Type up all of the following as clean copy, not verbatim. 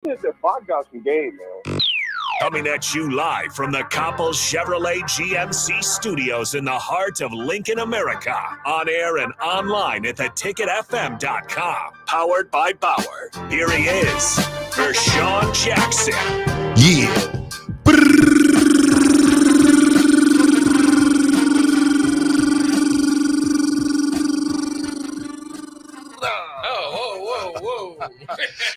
Bach got some game, man. Coming at you live from the Coppel Chevrolet GMC studios in the heart of Lincoln, America. On air and online at theticketfm.com. Powered by Bauer. Here he is, Vershan Jackson. Yeah.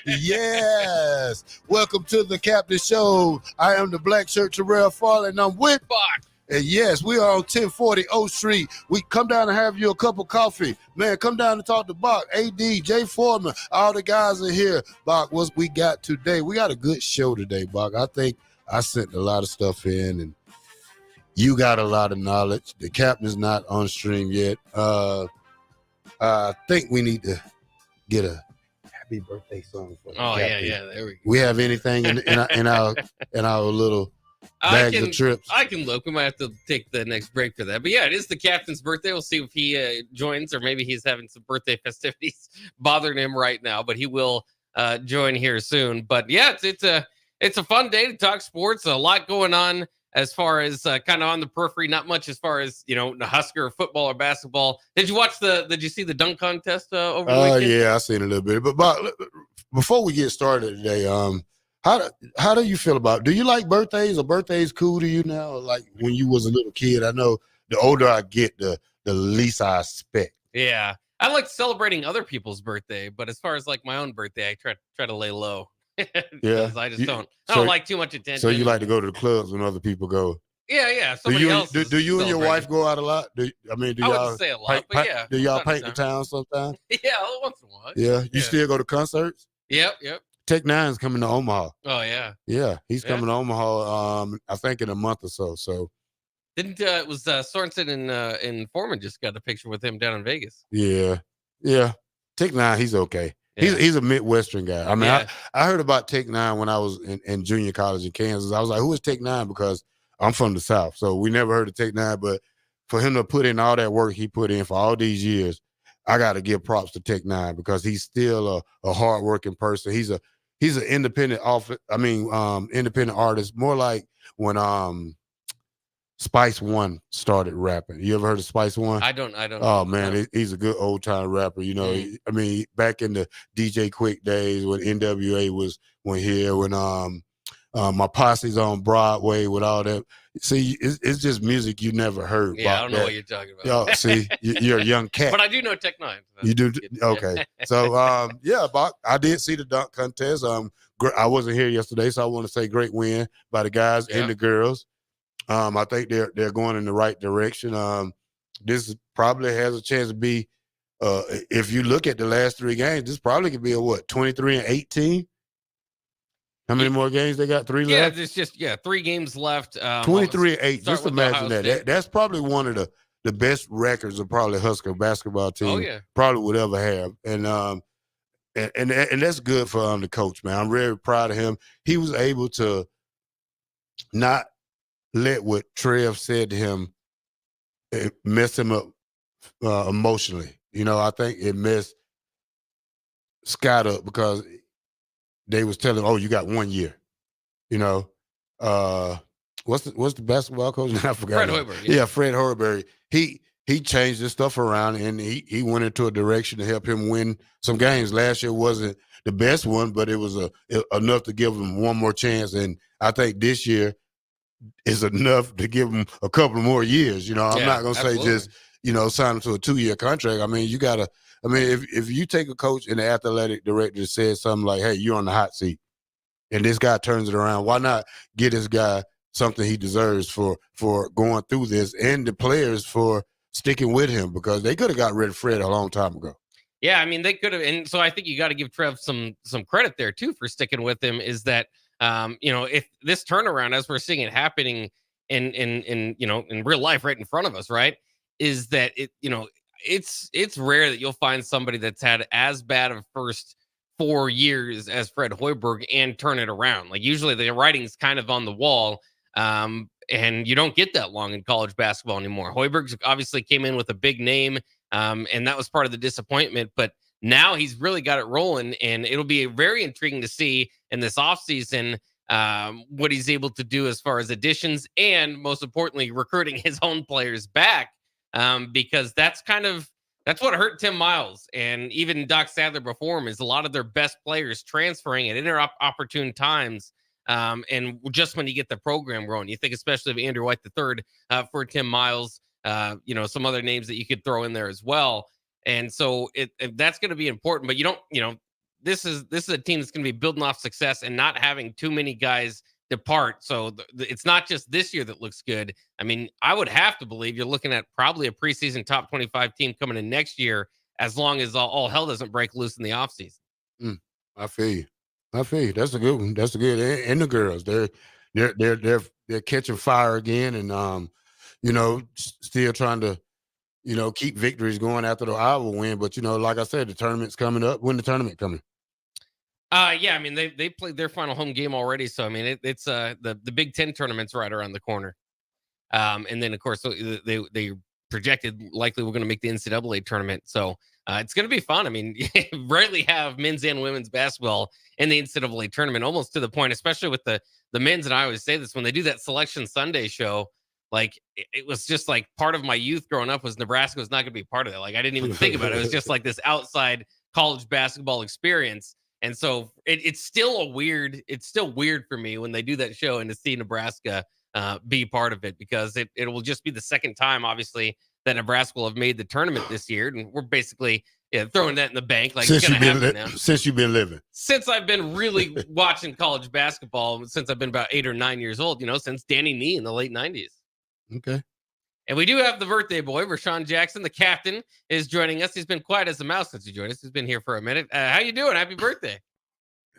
Yes. Welcome to the Captain Show. I am the Black Shirt Terrell Farley, and I'm with Bach. And yes, we are on 1040 O Street. We come down and have you a cup of coffee. Man, come down and talk to Bach, AD, Jay Foreman. All the guys are here. Bach, what we got today? We got a good show today, Bach. I think I sent a lot of stuff in, and you got a lot of knowledge. The captain's not on stream yet. I think we need to get a happy birthday song for the captain. Yeah, there we go. We have anything in our little bags of trips? I can look. We might have to take the next break for that. But yeah, it is the captain's birthday. We'll see if he joins, or maybe he's having some birthday festivities bothering him right now. But he will join here soon. But yeah, it's a fun day to talk sports. A lot going on as far as kind of on the periphery. Not much as far as the Husker football or basketball. Did you see the dunk contest over the weekend? Yeah, I seen a little bit. But before we get started today, how do you feel about it? Do you like birthdays? Are birthdays cool to you now? Like when you was a little kid? I know the older I get, the least I expect. Yeah, I like celebrating other people's birthday, but as far as like my own birthday, I try to lay low. Yeah, I just don't like too much attention. So you like to go to the clubs when other people go? Yeah. Do you and your wife go out a lot? Do I wouldn't say a lot, but yeah. Do y'all paint the town sometimes? Yeah, once in a while. Yeah, you still go to concerts? Yep. Tech Nine's coming to Omaha. Oh yeah. Yeah, he's coming to Omaha. I think in a month or so. So didn't it was Sorensen and Foreman just got a picture with him down in Vegas? Yeah. Tech Nine, he's okay. Yeah. He's a Midwestern guy. I mean, I heard about Tech Nine when I was in junior college in Kansas. I was like, who is Tech Nine? Because I'm from the South. So we never heard of Tech Nine. But for him to put in all that work he put in for all these years, I got to give props to Tech Nine because he's still a hardworking person. He's an independent independent artist, more like when Spice One started rapping. You ever heard of Spice One? I don't. Oh man, he's a good old time rapper. Back in the DJ Quick days when NWA went here, when my posse's on Broadway with all that. See, it's just music you never heard. Yeah, I don't know what you're talking about. See, you're a young cat. But I do know Tech Nine. You do? Okay. So, Bach, I did see the dunk contest. I wasn't here yesterday, so I want to say great win by the guys and the girls. I think they're going in the right direction. This probably has a chance to be, if you look at the last three games, this probably could be a 23-18. How many more games they got? 3 left? Yeah, there's just 3 games left. 23-8. Just imagine that. That's probably one of the best records of probably Husker basketball team probably would ever have. And that's good for the coach, man. I'm very proud of him. He was able to not let what Trev said to him mess him up emotionally. I think it messed Scott up because they was telling him, oh, you got 1 year. What's the basketball coach? I forgot. Fred Hoiberg. Yeah, Fred Hoiberg. He changed his stuff around and he went into a direction to help him win some games. Last year wasn't the best one, but it was enough to give him one more chance. And I think this year is enough to give him a couple more years. I'm not going to say just, sign him to a 2-year contract. I mean, if you take a coach and the athletic director says something like, hey, you're on the hot seat, and this guy turns it around, why not get this guy something he deserves for going through this, and the players for sticking with him, because they could have got rid of Fred a long time ago. Yeah, I mean, they could have. And so I think you got to give Trev some credit there, too, for sticking with him, is that, if this turnaround, as we're seeing it happening in real life right in front of us, right, is that it's rare that you'll find somebody that's had as bad of first 4 years as Fred Hoiberg and turn it around. Like usually the writing's kind of on the wall, and you don't get that long in college basketball anymore. Hoiberg obviously came in with a big name, and that was part of the disappointment. But now he's really got it rolling, and it'll be very intriguing to see in this offseason what he's able to do as far as additions and, most importantly, recruiting his own players back, because that's what hurt Tim Miles and even Doc Sadler before him, is a lot of their best players transferring at inopportune times. And just when you get the program growing, you think especially of Andrew White III for Tim Miles, some other names that you could throw in there as well. And so that's going to be important. But this is a team that's going to be building off success and not having too many guys depart. So it's not just this year that looks good. I mean, I would have to believe you're looking at probably a preseason top 25 team coming in next year, as long as all hell doesn't break loose in the offseason. I feel you. That's a good one. That's a good. And the girls, they're catching fire again, and still trying to keep victories going after the Iowa win. But like I said, the tournament's coming up. When the tournament coming? Yeah, I mean they played their final home game already, so I mean it's the Big Ten tournament's right around the corner, and then of course they projected likely we're going to make the NCAA tournament, so it's going to be fun. I mean, you rarely have men's and women's basketball in the NCAA tournament, almost to the point, especially with the men's. And I always say this when they do that Selection Sunday show. Like it was just like part of my youth growing up was Nebraska was not going to be part of that. Like I didn't even think about it. It was just like this outside college basketball experience. And so it's still weird for me when they do that show and to see Nebraska be part of it, because it will just be the second time, obviously, that Nebraska will have made the tournament this year. And we're basically throwing that in the bank. Like since you've been living. Since I've been really watching college basketball, since I've been about 8 or 9 years old, since Danny Nee in the late 90s. Okay. And we do have the birthday boy, Vershan Jackson, the captain, is joining us. He's been quiet as a mouse since he joined us. He's been here for a minute. How you doing? Happy birthday.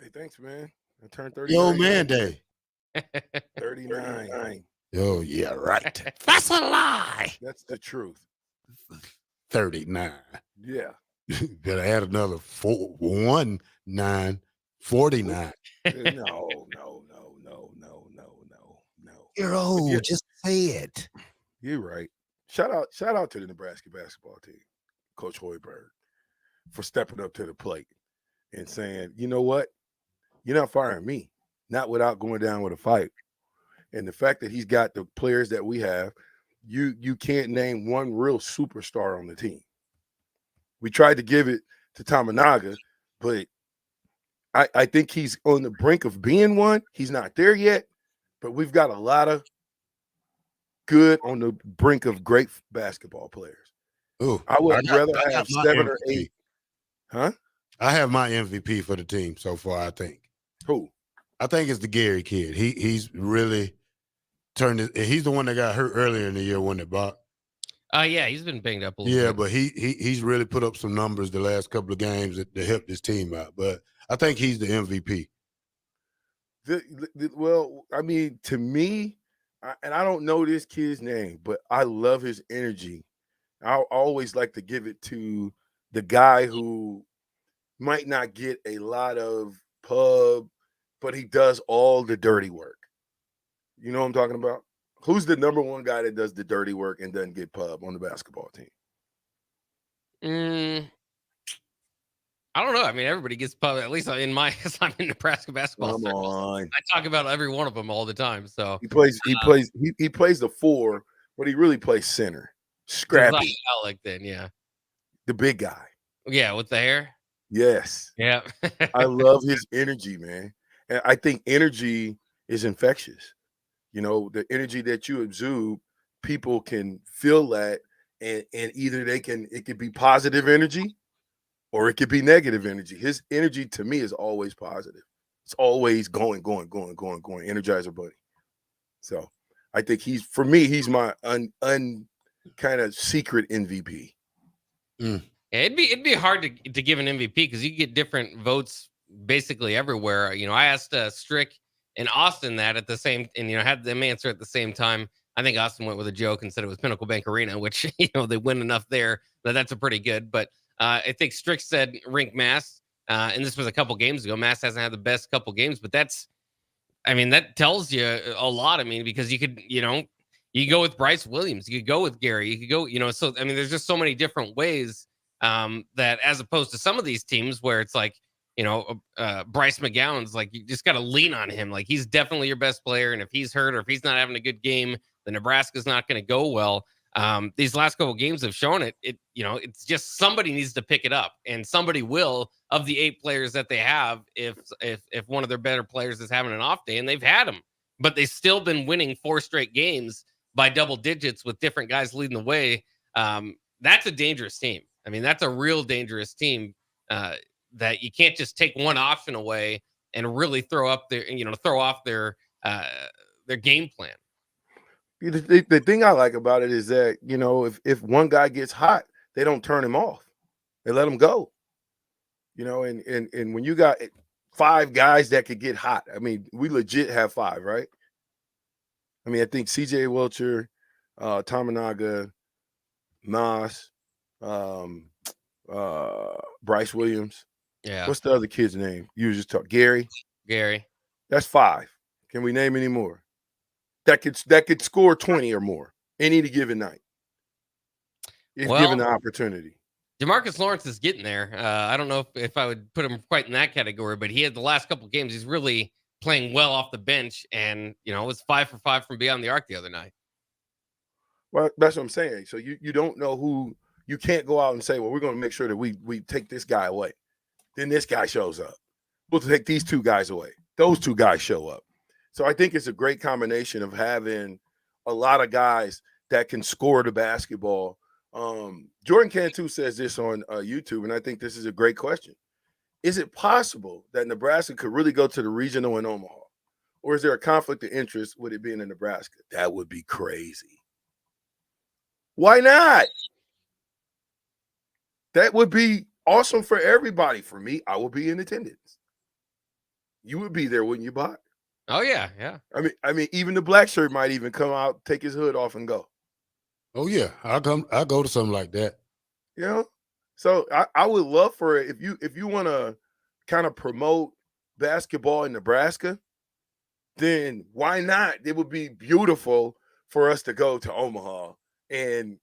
Hey, thanks, man. I turned 39. Yo, man day. 39. Oh, yeah, right. That's a lie. That's the truth. 39. Yeah. Better add another 49. 49. No. You're old. Just say it. You're right. Shout out to the Nebraska basketball team, Coach Hoiberg, for stepping up to the plate and saying, you know what? You're not firing me, not without going down with a fight. And the fact that he's got the players that we have, you can't name one real superstar on the team. We tried to give it to Tamanaga, but I think he's on the brink of being one. He's not there yet, but we've got a lot of good on the brink of great basketball players. Ooh, I would rather have 7 or 8. Huh? I have my MVP for the team so far, I think. Who? I think it's the Gary kid. He's really turned it. He's the one that got hurt earlier in the year, when it bought. Yeah, he's been banged up a little bit. But he's really put up some numbers the last couple of games that helped his team out. But I think he's the MVP. Well, I mean, to me, and I don't know this kid's name, but I love his energy. I always like to give it to the guy who might not get a lot of pub, but he does all the dirty work. You know what I'm talking about? Who's the number one guy that does the dirty work and doesn't get pub on the basketball team? I don't know. I mean, everybody gets pub, at least in my, because I'm in Nebraska basketball circles. I talk about every one of them all the time. So he plays the 4, but he really plays center. Scrappy. Alec then, yeah. The big guy. Yeah, with the hair. Yes. Yeah. I love his energy, man. And I think energy is infectious. The energy that you exude, people can feel that, and either it could be positive energy or it could be negative energy. His energy to me is always positive. It's always going, Energizer Bunny. So I think he's my kind of secret MVP. Yeah, it'd be hard to give an MVP because you get different votes basically everywhere. I asked Strick and Austin that at the same, and had them answer at the same time. I think Austin went with a joke and said it was Pinnacle Bank Arena, which they win enough there that's a pretty good. But I think Strick said Rink Mass, and this was a couple games ago. Mass hasn't had the best couple games, but that tells you a lot. I mean, because you could, you go with Bryce Williams, you could go with Gary, you could go, so I mean, there's just so many different ways that as opposed to some of these teams where it's like, Bryce McGowan's like, you just got to lean on him. Like, he's definitely your best player. And if he's hurt or if he's not having a good game, the Nebraska's not going to go well. These last couple of games have shown it. It's just somebody needs to pick it up, and somebody will of the 8 players that they have. If one of their better players is having an off day, and they've had them, but they've still been winning 4 straight games by double digits with different guys leading the way. That's a dangerous team. I mean, that's a real dangerous team. That you can't just take one option away and really throw off their game plan. The thing I like about it is that, if one guy gets hot, they don't turn him off. They let him go. And when you got 5 guys that could get hot, I mean, we legit have 5, right? I mean, I think CJ Wilcher, Tamanaga, Nas, Bryce Williams. Yeah. What's the other kid's name? You just talk Gary. That's 5. Can we name any more? That could score 20 or more any given night if given the opportunity. DeMarcus Lawrence is getting there. I don't know if I would put him quite in that category, but he had the last couple of games. He's really playing well off the bench, and it was 5 for 5 from beyond the arc the other night. Well, that's what I'm saying. So you don't know who. You can't go out and say, well, we're going to make sure that we take this guy away. Then this guy shows up. We'll take these 2 guys away. Those 2 guys show up. So I think it's a great combination of having a lot of guys that can score the basketball. Jordan Cantu says this on YouTube, and I think this is a great question. Is it possible that Nebraska could really go to the regional in Omaha? Or is there a conflict of interest with it being in Nebraska? That would be crazy. Why not? That would be awesome for everybody. For me, I would be in attendance. You would be there, wouldn't you, Bot? Oh yeah. I mean, even the black shirt might even come out, take his hood off, and go. Oh yeah, I'll go to something like that. So I would love for it if you want to kind of promote basketball in Nebraska, then why not? It would be beautiful for us to go to Omaha and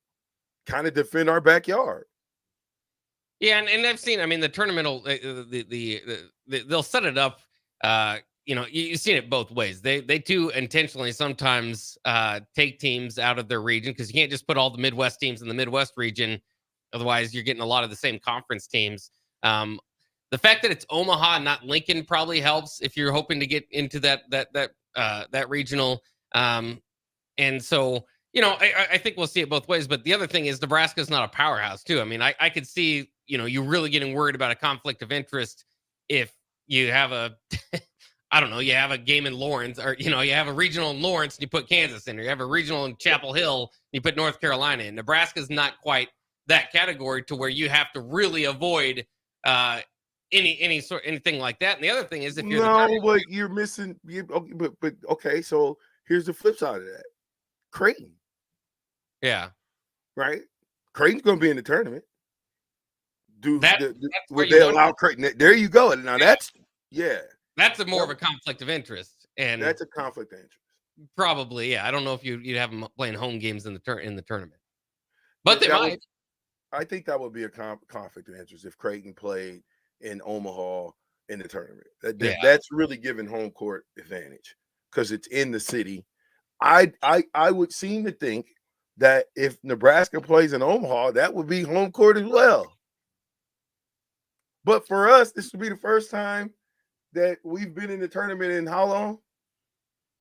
kind of defend our backyard. Yeah, and I've seen. I mean, the tournament will they'll set it up. You've seen it both ways. They too intentionally sometimes take teams out of their region because you can't just put all the Midwest teams in the Midwest region. Otherwise, you're getting a lot of the same conference teams. The fact that it's Omaha, not Lincoln, probably helps if you're hoping to get into that regional. And so, I think we'll see it both ways. But the other thing is Nebraska is not a powerhouse too. I mean, I could see, you really getting worried about a conflict of interest if you have a, I don't know, you have a game in Lawrence, or, you have a regional in Lawrence and you put Kansas in, or you have a regional in Chapel Hill and you put North Carolina in. Nebraska's not quite that category to where you have to really avoid anything like that. And the other thing is, if you're but you're missing. But okay, so here's the flip side of that: Creighton. Yeah, right. Creighton's going to be in the tournament. Would they allow Creighton? There you go. Now that's more of a conflict of interest, and that's a conflict of interest. Probably, yeah. I don't know if you'd have them playing home games in the tournament, but they might. I think that would be a conflict of interest if Creighton played in Omaha in the tournament. That's really giving home court advantage because it's in the city. I would seem to think that if Nebraska plays in Omaha, that would be home court as well. But for us, this would be the first time that we've been in the tournament in how long?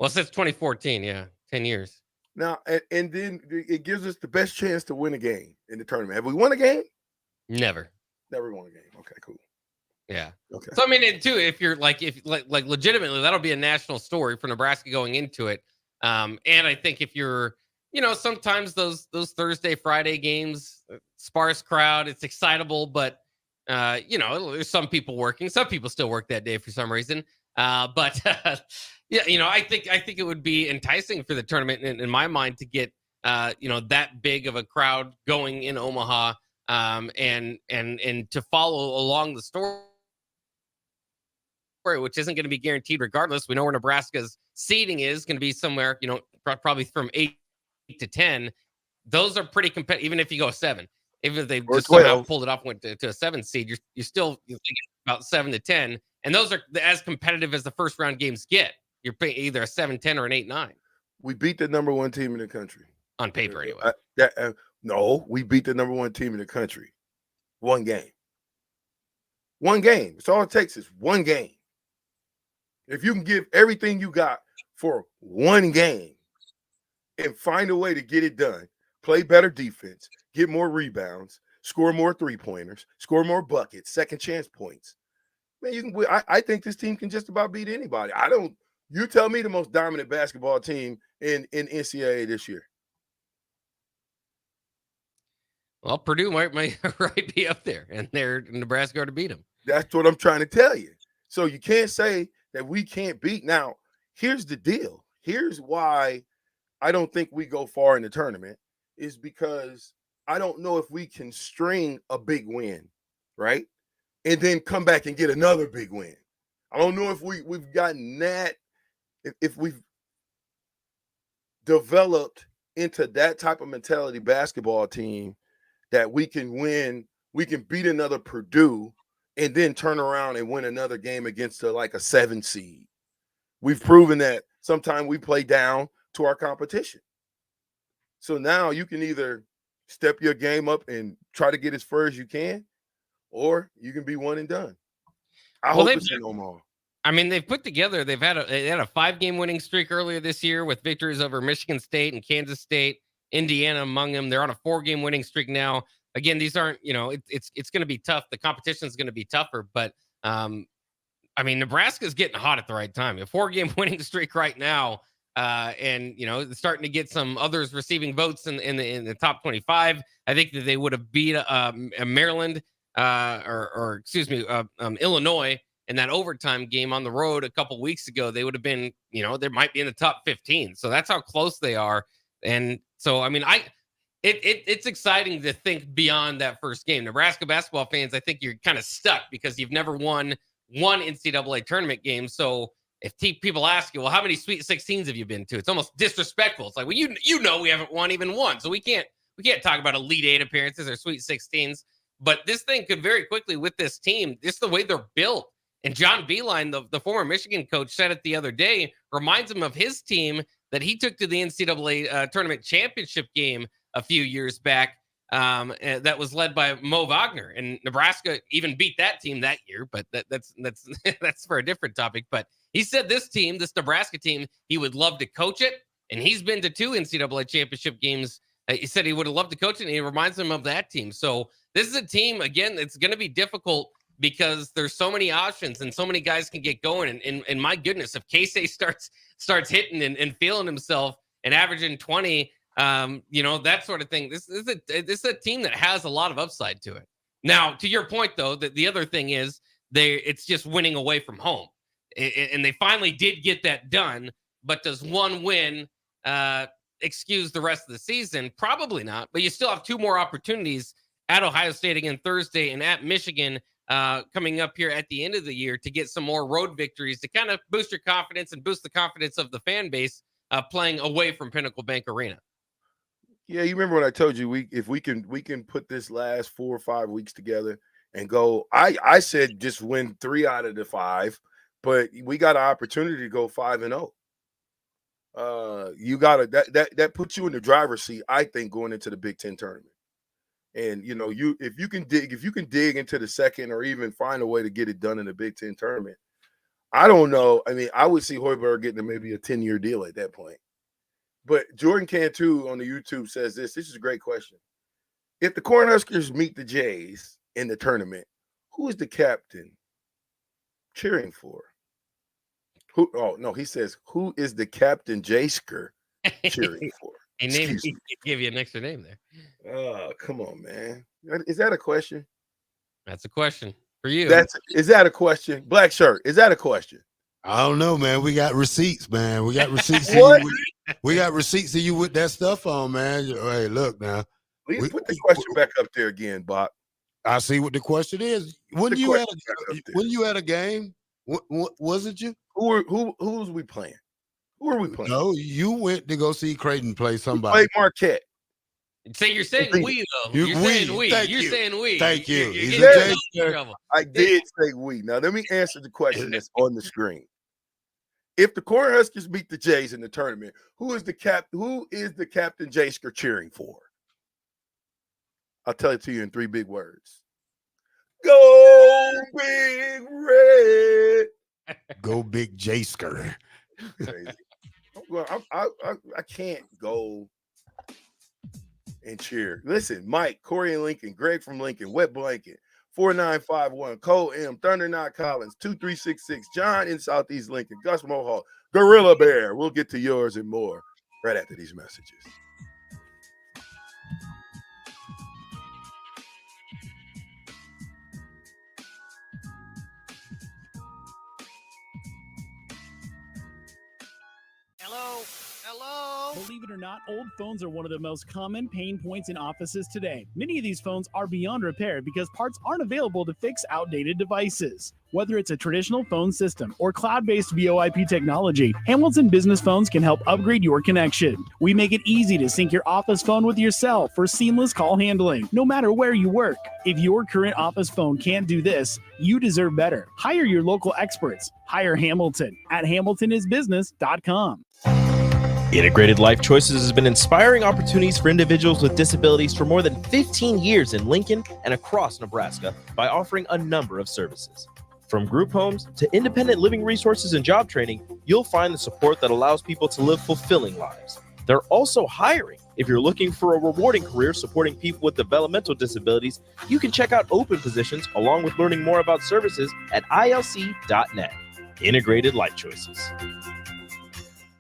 Well, since 2014, 10 years. Now, and then it gives us the best chance to win a game in the tournament. Have we won a game? Never won a game. Okay, cool. Yeah. Okay. So I mean, too, if you're like legitimately, that'll be a national story for Nebraska going into it. And I think if you're, sometimes those Thursday, Friday games, sparse crowd, it's excitable, but there's some people working. Some people still work that day for some reason. But I think it would be enticing for the tournament in my mind to get that big of a crowd going in Omaha, and to follow along the story, which isn't going to be guaranteed regardless. We know where Nebraska's seeding is going to be somewhere, probably from 8 to 10. Those are pretty competitive, even if you go 7. Even if they Or just somehow 12. pulled it off, went to a 7 seed, you're thinking about 7 to 10, and those are as competitive as the first round games get. You're paying either a 7-10 or an 8-9 We beat the number 1 team in the country on paper, anyway. No, we beat the number 1 team in the country. 1 game. 1 game. It's all it takes is 1 game. If you can give everything you got for 1 game and find a way to get it done, play better defense, get more rebounds, score more 3-pointers, score more buckets, second chance points. Man, you can. I think this team can just about beat anybody. You tell me the most dominant basketball team in NCAA this year. Well, Purdue might right be up there, and they're Nebraska to beat them. That's what I'm trying to tell you. So you can't say that we can't beat. Now, here's the deal. Here's why I don't think we go far in the tournament is because I don't know if we can string a big win, right? And then come back and get another big win. I don't know if we've gotten that, if we've developed into that type of mentality basketball team that we can win, we can beat another Purdue and then turn around and win another game against like a 7 seed. We've proven that sometimes we play down to our competition. So now you can either step your game up and try to get as far as you can, or you can be one and done. I hope it's in Omaha. I mean, they've put together, they had a 5-game winning streak earlier this year with victories over Michigan State and Kansas State, Indiana among them. They're on a 4-game winning streak now. Again, these aren't, it's going to be tough. The competition is going to be tougher, but I mean, Nebraska's getting hot at the right time. A 4-game winning streak right now, and starting to get some others receiving votes in the top 25. I think that they would have beat Maryland Illinois in that overtime game on the road a couple weeks ago. They would have been, they might be in the top 15. So that's how close they are. And so, I mean, it's exciting to think beyond that first game. Nebraska basketball fans, I think you're kind of stuck because you've never won one NCAA tournament game. So if people ask you, well, how many Sweet 16s have you been to? It's almost disrespectful. It's like, well, we haven't won even one. So we can't talk about Elite 8 appearances or Sweet 16s. But this thing could very quickly with this team, just the way they're built. And John Beilein, the former Michigan coach, said it the other day, reminds him of his team that he took to the NCAA tournament championship game a few years back. That was led by Mo Wagner, and Nebraska even beat that team that year. But that's that's for a different topic. But he said this Nebraska team, he would love to coach it, and he's been to 2 NCAA championship games. He said he would have loved to coach it, and he reminds him of that team. So this is a team, again, it's going to be difficult because there's so many options and so many guys can get going. And my goodness, if Casey starts hitting and feeling himself and averaging 20, that sort of thing, this is a team that has a lot of upside to it. Now, to your point, though, that the other thing is it's just winning away from home. And they finally did get that done. But does one win excuse the rest of the season? Probably not. But you still have 2 more opportunities at Ohio State again Thursday and at Michigan coming up here at the end of the year to get some more road victories to kind of boost your confidence and boost the confidence of the fan base playing away from Pinnacle Bank Arena. Yeah, you remember when I told you if we can put this last 4 or 5 weeks together and go. I said just win 3 out of the 5, but we got an opportunity to go 5-0. You gotta that puts you in the driver's seat, I think, going into the Big Ten tournament. And if you can dig into the second or even find a way to get it done in the Big Ten tournament, I don't know. I mean, I would see Hoiberg getting maybe a 10-year deal at that point. But Jordan Cantu on the YouTube says this is a great question. If the Cornhuskers meet the Jays in the tournament, who is the captain cheering for? He says, who is the captain Jaysker cheering for? He give you an extra name there. Oh, come on, man. Is that a question? That's a question for you. Is that a question? Black shirt, is that a question? I don't know, man. We got receipts, man. We got receipts. We got receipts of you with that stuff on, man. Hey, look now. Please put the question back up there again, Bob. I see what the question is. When you at a game, wasn't you? Who was we playing? Who are we playing? No, you went to go see Creighton play somebody. We played Marquette. Say you're saying we though. You're saying we. You're saying we. Thank you. You're He's getting a in trouble. I did say we. Now let me answer the question that's on the screen. If the Cornhuskers beat the Jays in the tournament, who is the Captain Jaysker cheering for? I'll tell it to you in 3 big words. Go Big Red. Go Big Jaysker. Crazy. Well, I can't go and cheer. Listen, Mike, Corey and Lincoln, Greg from Lincoln, Wet Blanket, 4951, Cole M, Thunder Knot Collins, 2366, John in Southeast Lincoln, Gus Mohawk, Gorilla Bear. We'll get to yours and more right after these messages. Hello. Believe it or not, old phones are one of the most common pain points in offices today. Many of these phones are beyond repair because parts aren't available to fix outdated devices. Whether it's a traditional phone system or cloud-based VoIP technology, Hamilton Business Phones can help upgrade your connection. We make it easy to sync your office phone with your cell for seamless call handling, no matter where you work. If your current office phone can't do this, you deserve better. Hire your local experts. Hire Hamilton at hamiltonisbusiness.com. Integrated Life Choices has been inspiring opportunities for individuals with disabilities for more than 15 years in Lincoln and across Nebraska by offering a number of services. From group homes to independent living resources and job training, you'll find the support that allows people to live fulfilling lives. They're also hiring. If you're looking for a rewarding career supporting people with developmental disabilities, you can check out open positions along with learning more about services at ilc.net. Integrated Life Choices.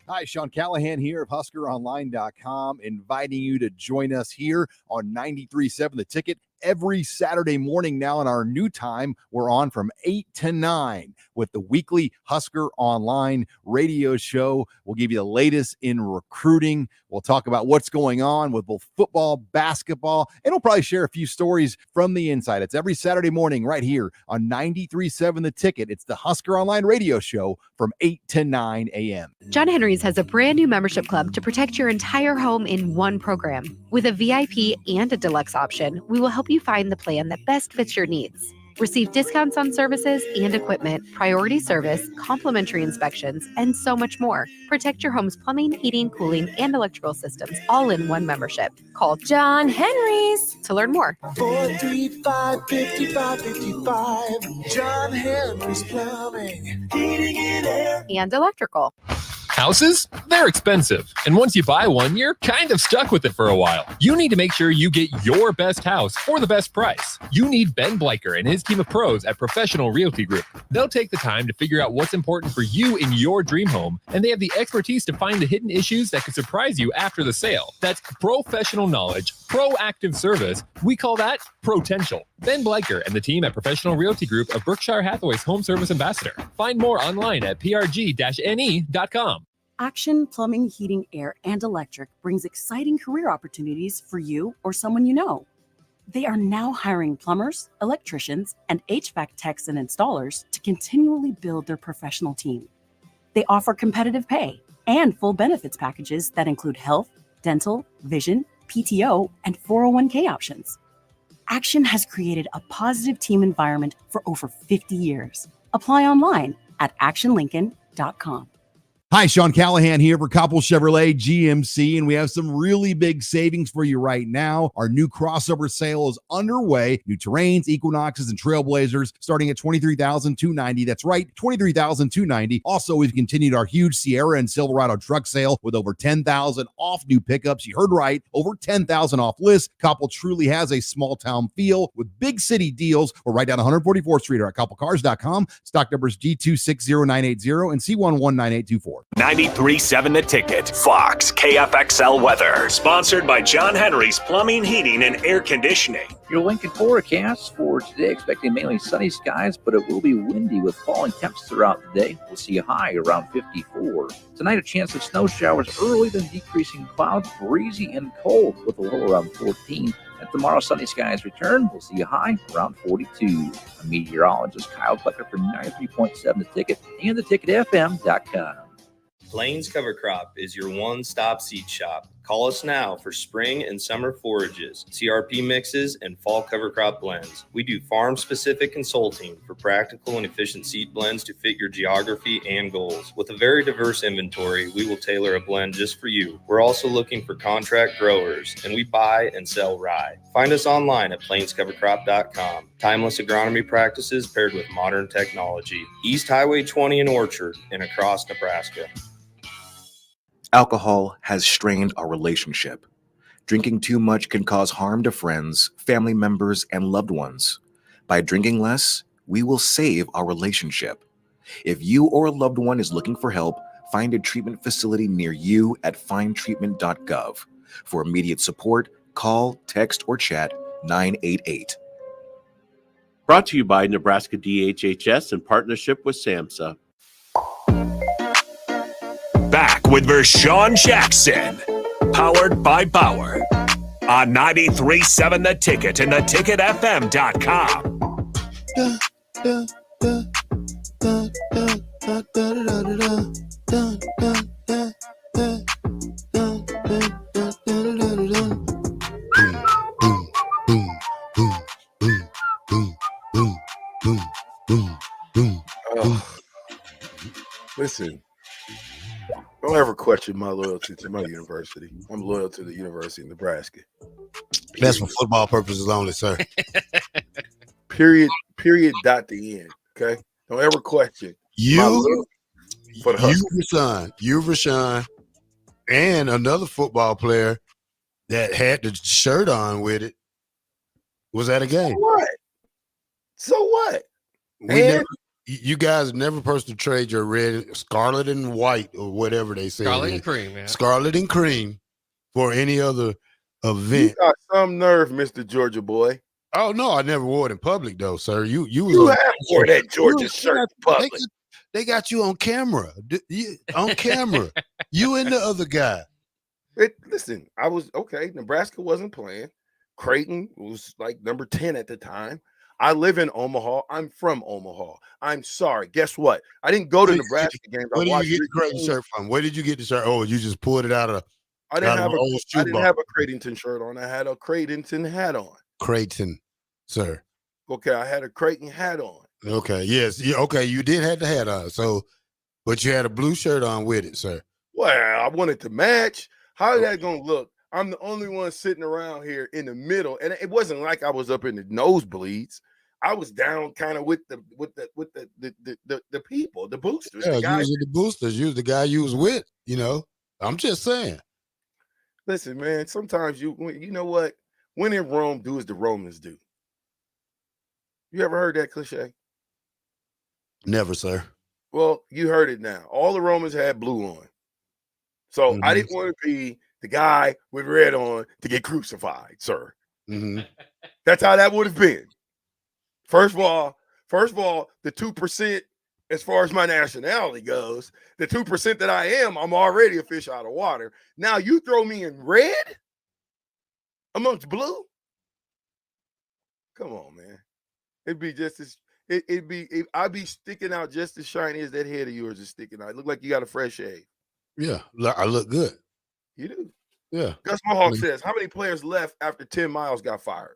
Hi, Sean Callahan here of HuskerOnline.com, inviting you to join us here on 93.7 The Ticket every Saturday morning now in our new time. We're on from 8 to 9 with the weekly Husker Online radio show. We'll give you the latest in recruiting. We'll talk about what's going on with both football, basketball, and we'll probably share a few stories from the inside. It's every Saturday morning right here on 93.7 The Ticket. It's the Husker Online radio show from 8 to 9 a.m. John Henry's has a brand new membership club to protect your entire home in one program. With a VIP and a deluxe option, we will help you find the plan that best fits your needs. Receive discounts on services and equipment, priority service, complimentary inspections, and so much more. Protect your home's plumbing, heating, cooling, and electrical systems all in one membership. Call John Henry's to learn more. 435-5555. John Henry's Plumbing, Heating and Air, and Electrical. Houses? They're expensive. And once you buy one, you're kind of stuck with it for a while. You need to make sure you get your best house for the best price. You need Ben Bleicher and his team of pros at Professional Realty Group. They'll take the time to figure out what's important for you in your dream home, and they have the expertise to find the hidden issues that could surprise you after the sale. That's professional knowledge, proactive service. We call that potential. Ben Bleicher and the team at Professional Realty Group of Berkshire Hathaway's Home Service Ambassador. Find more online at prg-ne.com. Action Plumbing, Heating, Air, and Electric brings exciting career opportunities for you or someone you know. They are now hiring plumbers, electricians, and HVAC techs and installers to continually build their professional team. They offer competitive pay and full benefits packages that include health, dental, vision, PTO, and 401k options. Action has created a positive team environment for over 50 years. Apply online at actionlincoln.com. Hi, Sean Callahan here for Koppel Chevrolet GMC, and we have some really big savings for you right now. Our new crossover sale is underway. New Terrains, Equinoxes, and Trailblazers starting at $23,290. That's right, $23,290. Also, we've continued our huge Sierra and Silverado truck sale with over $10,000 off new pickups. You heard right, over $10,000 off list. Koppel truly has a small town feel with big city deals. We're right down 144th Street or at KoppelCars.com. Stock numbers G260980 and C119824. 93.7 The Ticket, Fox, KFXL weather. Sponsored by John Henry's Plumbing, Heating, and Air Conditioning. Your Lincoln forecast for today, expecting mainly sunny skies, but it will be windy with falling temps throughout the day. We'll see a high around 54. Tonight, a chance of snow showers early, then decreasing clouds, breezy and cold with a low around 14. And tomorrow, sunny skies return. We'll see a high around 42. A meteorologist, Kyle Tucker for 93.7 The Ticket and theticketfm.com. Lane's Cover Crop is your one-stop seed shop. Call us now for spring and summer forages, CRP mixes, and fall cover crop blends. We do farm-specific consulting for practical and efficient seed blends to fit your geography and goals. With a very diverse inventory, we will tailor a blend just for you. We're also looking for contract growers, and we buy and sell rye. Find us online at plainscovercrop.com. Timeless agronomy practices paired with modern technology. East Highway 20 in Orchard and across Nebraska. Alcohol has strained our relationship. Drinking too much can cause harm to friends, family members, and loved ones. By drinking less, we will save our relationship. If you or a loved one is looking for help, find a treatment facility near you at findtreatment.gov. For immediate support, call, text, or chat 988. Brought to you by Nebraska DHHS in partnership with SAMHSA. Back with Vershan Jackson, powered by Bauer, on 93.7 The Ticket and theticketfm.com. Listen, don't ever question my loyalty to my university. I'm loyal to the University of Nebraska. That's for football purposes only, sir. Period. Dot the end. Okay. Don't ever question You, for the you, Vershan, and another football player that had the shirt on with it was at a game. So what? You guys never supposed to trade your red, scarlet and white, or whatever they say. Scarlet and cream, yeah. Scarlet and cream for any other event. You got some nerve, Mr. Georgia boy. Oh no, I never wore it in public though, sir. You have wore that Georgia shirt in public. They got you on camera. On camera. You and the other guy. Listen, I was okay. Nebraska wasn't playing. Creighton was like number 10 at the time. I live in Omaha. I'm from Omaha. I'm sorry. Guess what? I didn't go to Nebraska games. Where did you get the Creighton shirt from? Where did you get the shirt? Oh, you just pulled it out of. I didn't have a Creighton shirt on. I had a Creighton hat on. Creighton, sir. Okay, I had a Creighton hat on. Okay, yes. Okay, you did have the hat on. So, but you had a blue shirt on with it, sir. Well, I wanted to match. How is that going to look? I'm the only one sitting around here in the middle, and it wasn't like I was up in the nosebleeds. I was down kind of with the people, the boosters. Yeah, the guys. you was the boosters. You was the guy you was with. You know, I'm just saying. Listen, man. Sometimes you know what? When in Rome, do as the Romans do. You ever heard that cliche? Never, sir. Well, you heard it now. All the Romans had blue on, so I didn't want to be the guy with red on to get crucified, sir. That's how that would have been. First of all, the 2%, as far as my nationality goes, the 2% that I am, I'm already a fish out of water. Now you throw me in red amongst blue? Come on, man. It'd be just as I'd be sticking out just as shiny as that head of yours is sticking out. It look like you got a fresh shave. Yeah, I look good. You do. Yeah. Gus Mohawk says, how many players left after 10 miles got fired?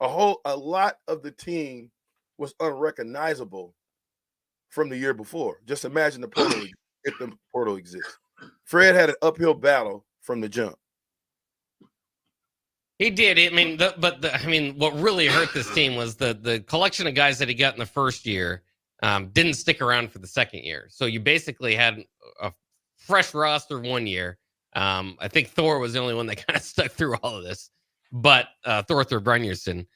A lot of the team was unrecognizable from the year before. Just imagine the portal if the portal exists. Fred had an uphill battle from the jump. He did. I mean, what really hurt this team was the collection of guys that he got in the first year didn't stick around for the second year. So you basically had a fresh roster 1 year. I think Thor was the only one that kind of stuck through all of this, but Thorthur Brynjarson.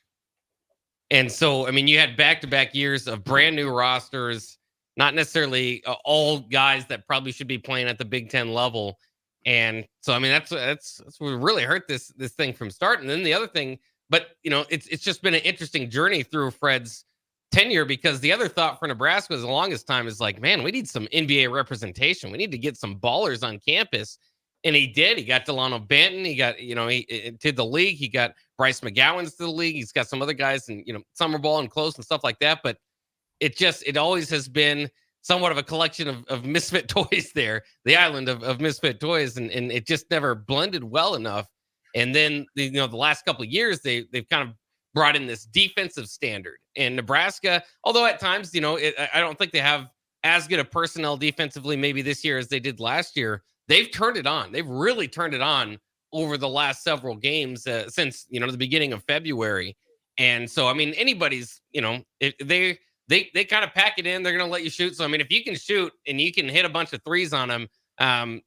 And so, I mean, you had back-to-back years of brand new rosters, not necessarily all guys that probably should be playing at the Big Ten level. And so, I mean, that's what really hurt this thing from start. And then the other thing, but you know, it's just been an interesting journey through Fred's tenure, because the other thought for Nebraska was the longest time is like, man, we need some NBA representation. We need to get some ballers on campus. And he did. He got Delano Banton. He got, he to the league. He got Bryce McGowan's to the league. He's got some other guys and, Summer Ball and Close and stuff like that. But it always has been somewhat of a collection of misfit toys there, the island of misfit toys, and it just never blended well enough. And then the last couple of years they've kind of brought in this defensive standard. And Nebraska, although at times, I don't think they have as good a personnel defensively maybe this year as they did last year. They've turned it on. They've really turned it on over the last several games since the beginning of February. And so, I mean, anybody's, they kind of pack it in. They're going to let you shoot. So, I mean, if you can shoot and you can hit a bunch of threes on them,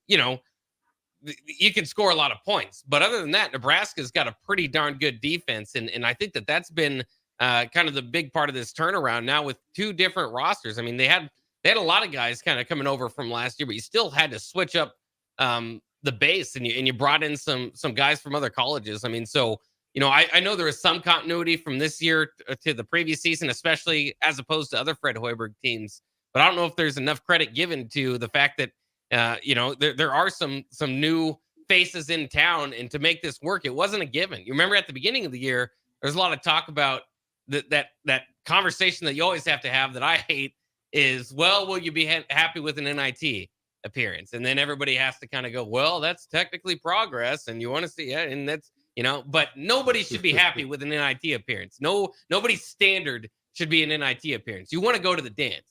you can score a lot of points. But other than that, Nebraska's got a pretty darn good defense. And I think that's been kind of the big part of this turnaround now with two different rosters. I mean, they had a lot of guys kind of coming over from last year, but you still had to switch up the base, and you brought in some guys from other colleges. I mean, so, I know there is some continuity from this year to the previous season, especially as opposed to other Fred Hoiberg teams. But I don't know if there's enough credit given to the fact that, there are some new faces in town, and to make this work, it wasn't a given. You remember at the beginning of the year, there's a lot of talk about that conversation that you always have to have that I hate is, well, will you be happy with an NIT appearance? And then everybody has to kind of go, well, that's technically progress, and you want to see it, and that's, but nobody should be happy with an NIT appearance. Nobody's standard should be an NIT appearance. You want to go to the dance.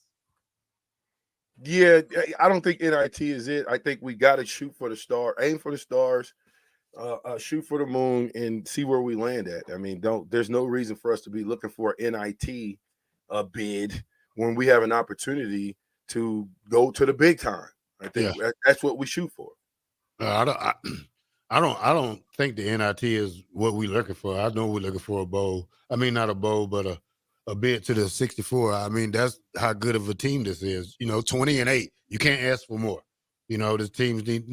Yeah, I don't think NIT is it. I think we got to shoot for the star, aim for the stars, shoot for the moon, and see where we land at. I mean, there's no reason for us to be looking for an NIT bid when we have an opportunity to go to the big time. I think that's what we shoot for. I don't think the NIT is what we're looking for. I know we're looking for a bowl. I mean, not a bowl, but a bid to the 64. I mean, that's how good of a team this is. 20-8. You can't ask for more. The teams need,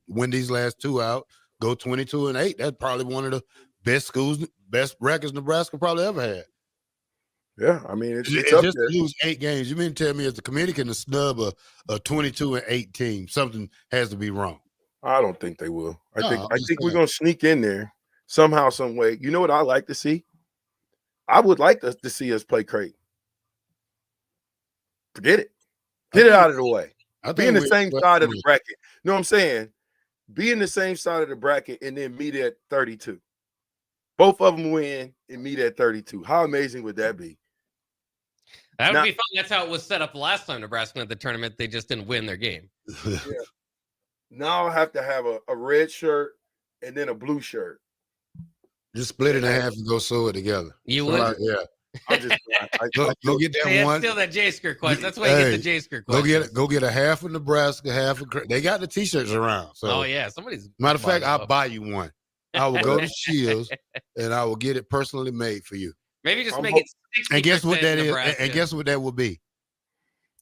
win these last two out, go 22-8. That's probably one of the best records Nebraska probably ever had. Yeah, I mean, it's just up to there. lose 8 games. You mean to tell me as the committee can snub a 22-8 team? Something has to be wrong. I don't think they will. I think we're gonna sneak in there somehow, some way. You know what I like to see? I would like to see us play Creighton. Forget it. Get it out of the way. Be in the same side of the bracket. You know what I'm saying? Be in the same side of the bracket and then meet at 32. Both of them win and meet at 32. How amazing would that be? That would be fun. That's how it was set up the last time Nebraska went to the tournament. They just didn't win their game. Yeah. Now I have to have a red shirt and then a blue shirt. Just split it in half and go sew it together. You would? Yeah. I just go get that one. Still that J-Skirt question. That's why you get the J-Skirt question. Go get a half of Nebraska, half of they got the t-shirts around. So oh yeah, somebody's matter of fact, I'll buy you one. I will go to Shields and I will get it personally made for you. Maybe just make it 60%. And guess what that Nebraska. is? And guess what that will be?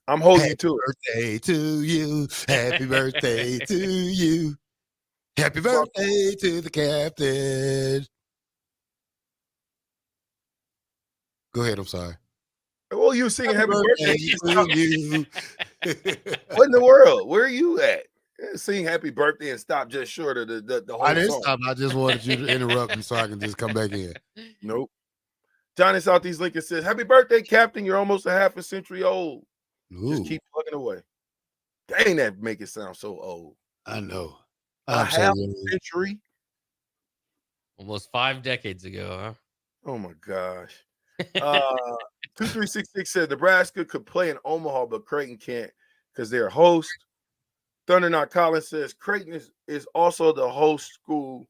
I'm holding you to it. Birthday to you. Happy birthday to you. Happy birthday to the captain. Go ahead. I'm sorry. Well, you were singing happy birthday to you. What in the world? Where are you at? Sing happy birthday and stop just short of the whole I didn't song. stop. I just wanted you to interrupt me so I can just come back in. Nope. Johnny Southeast Lincoln says, happy birthday, Captain. You're almost a half a century old. Ooh. Just keep plugging away. Dang, that make it sound so old. I know. A half a century? Almost 5 decades ago, huh? Oh, my gosh. 2366 said Nebraska could play in Omaha, but Creighton can't because they're a host. Thunder Knot Collins says Creighton is also the host school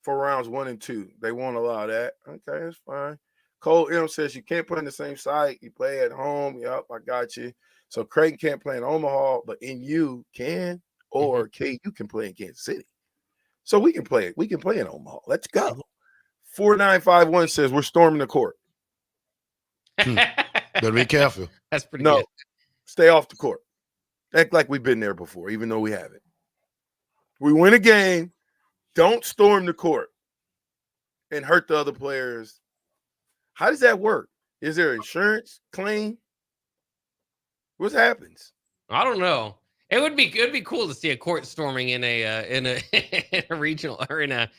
for rounds 1 and 2. They won't allow that. Okay, that's fine. Cole M says you can't play in the same site. You play at home. Yep, I got you. So Creighton can't play in Omaha, but NU can, or KU can play in Kansas City. So we can play it. We can play in Omaha. Let's go. 4951 says we're storming the court. Better be careful. That's pretty good. Stay off the court. Act like we've been there before, even though we haven't. We win a game. Don't storm the court and hurt the other players. How does that work? Is there insurance claim? What happens? I don't know. It'd be cool to see a court storming in a regional or in a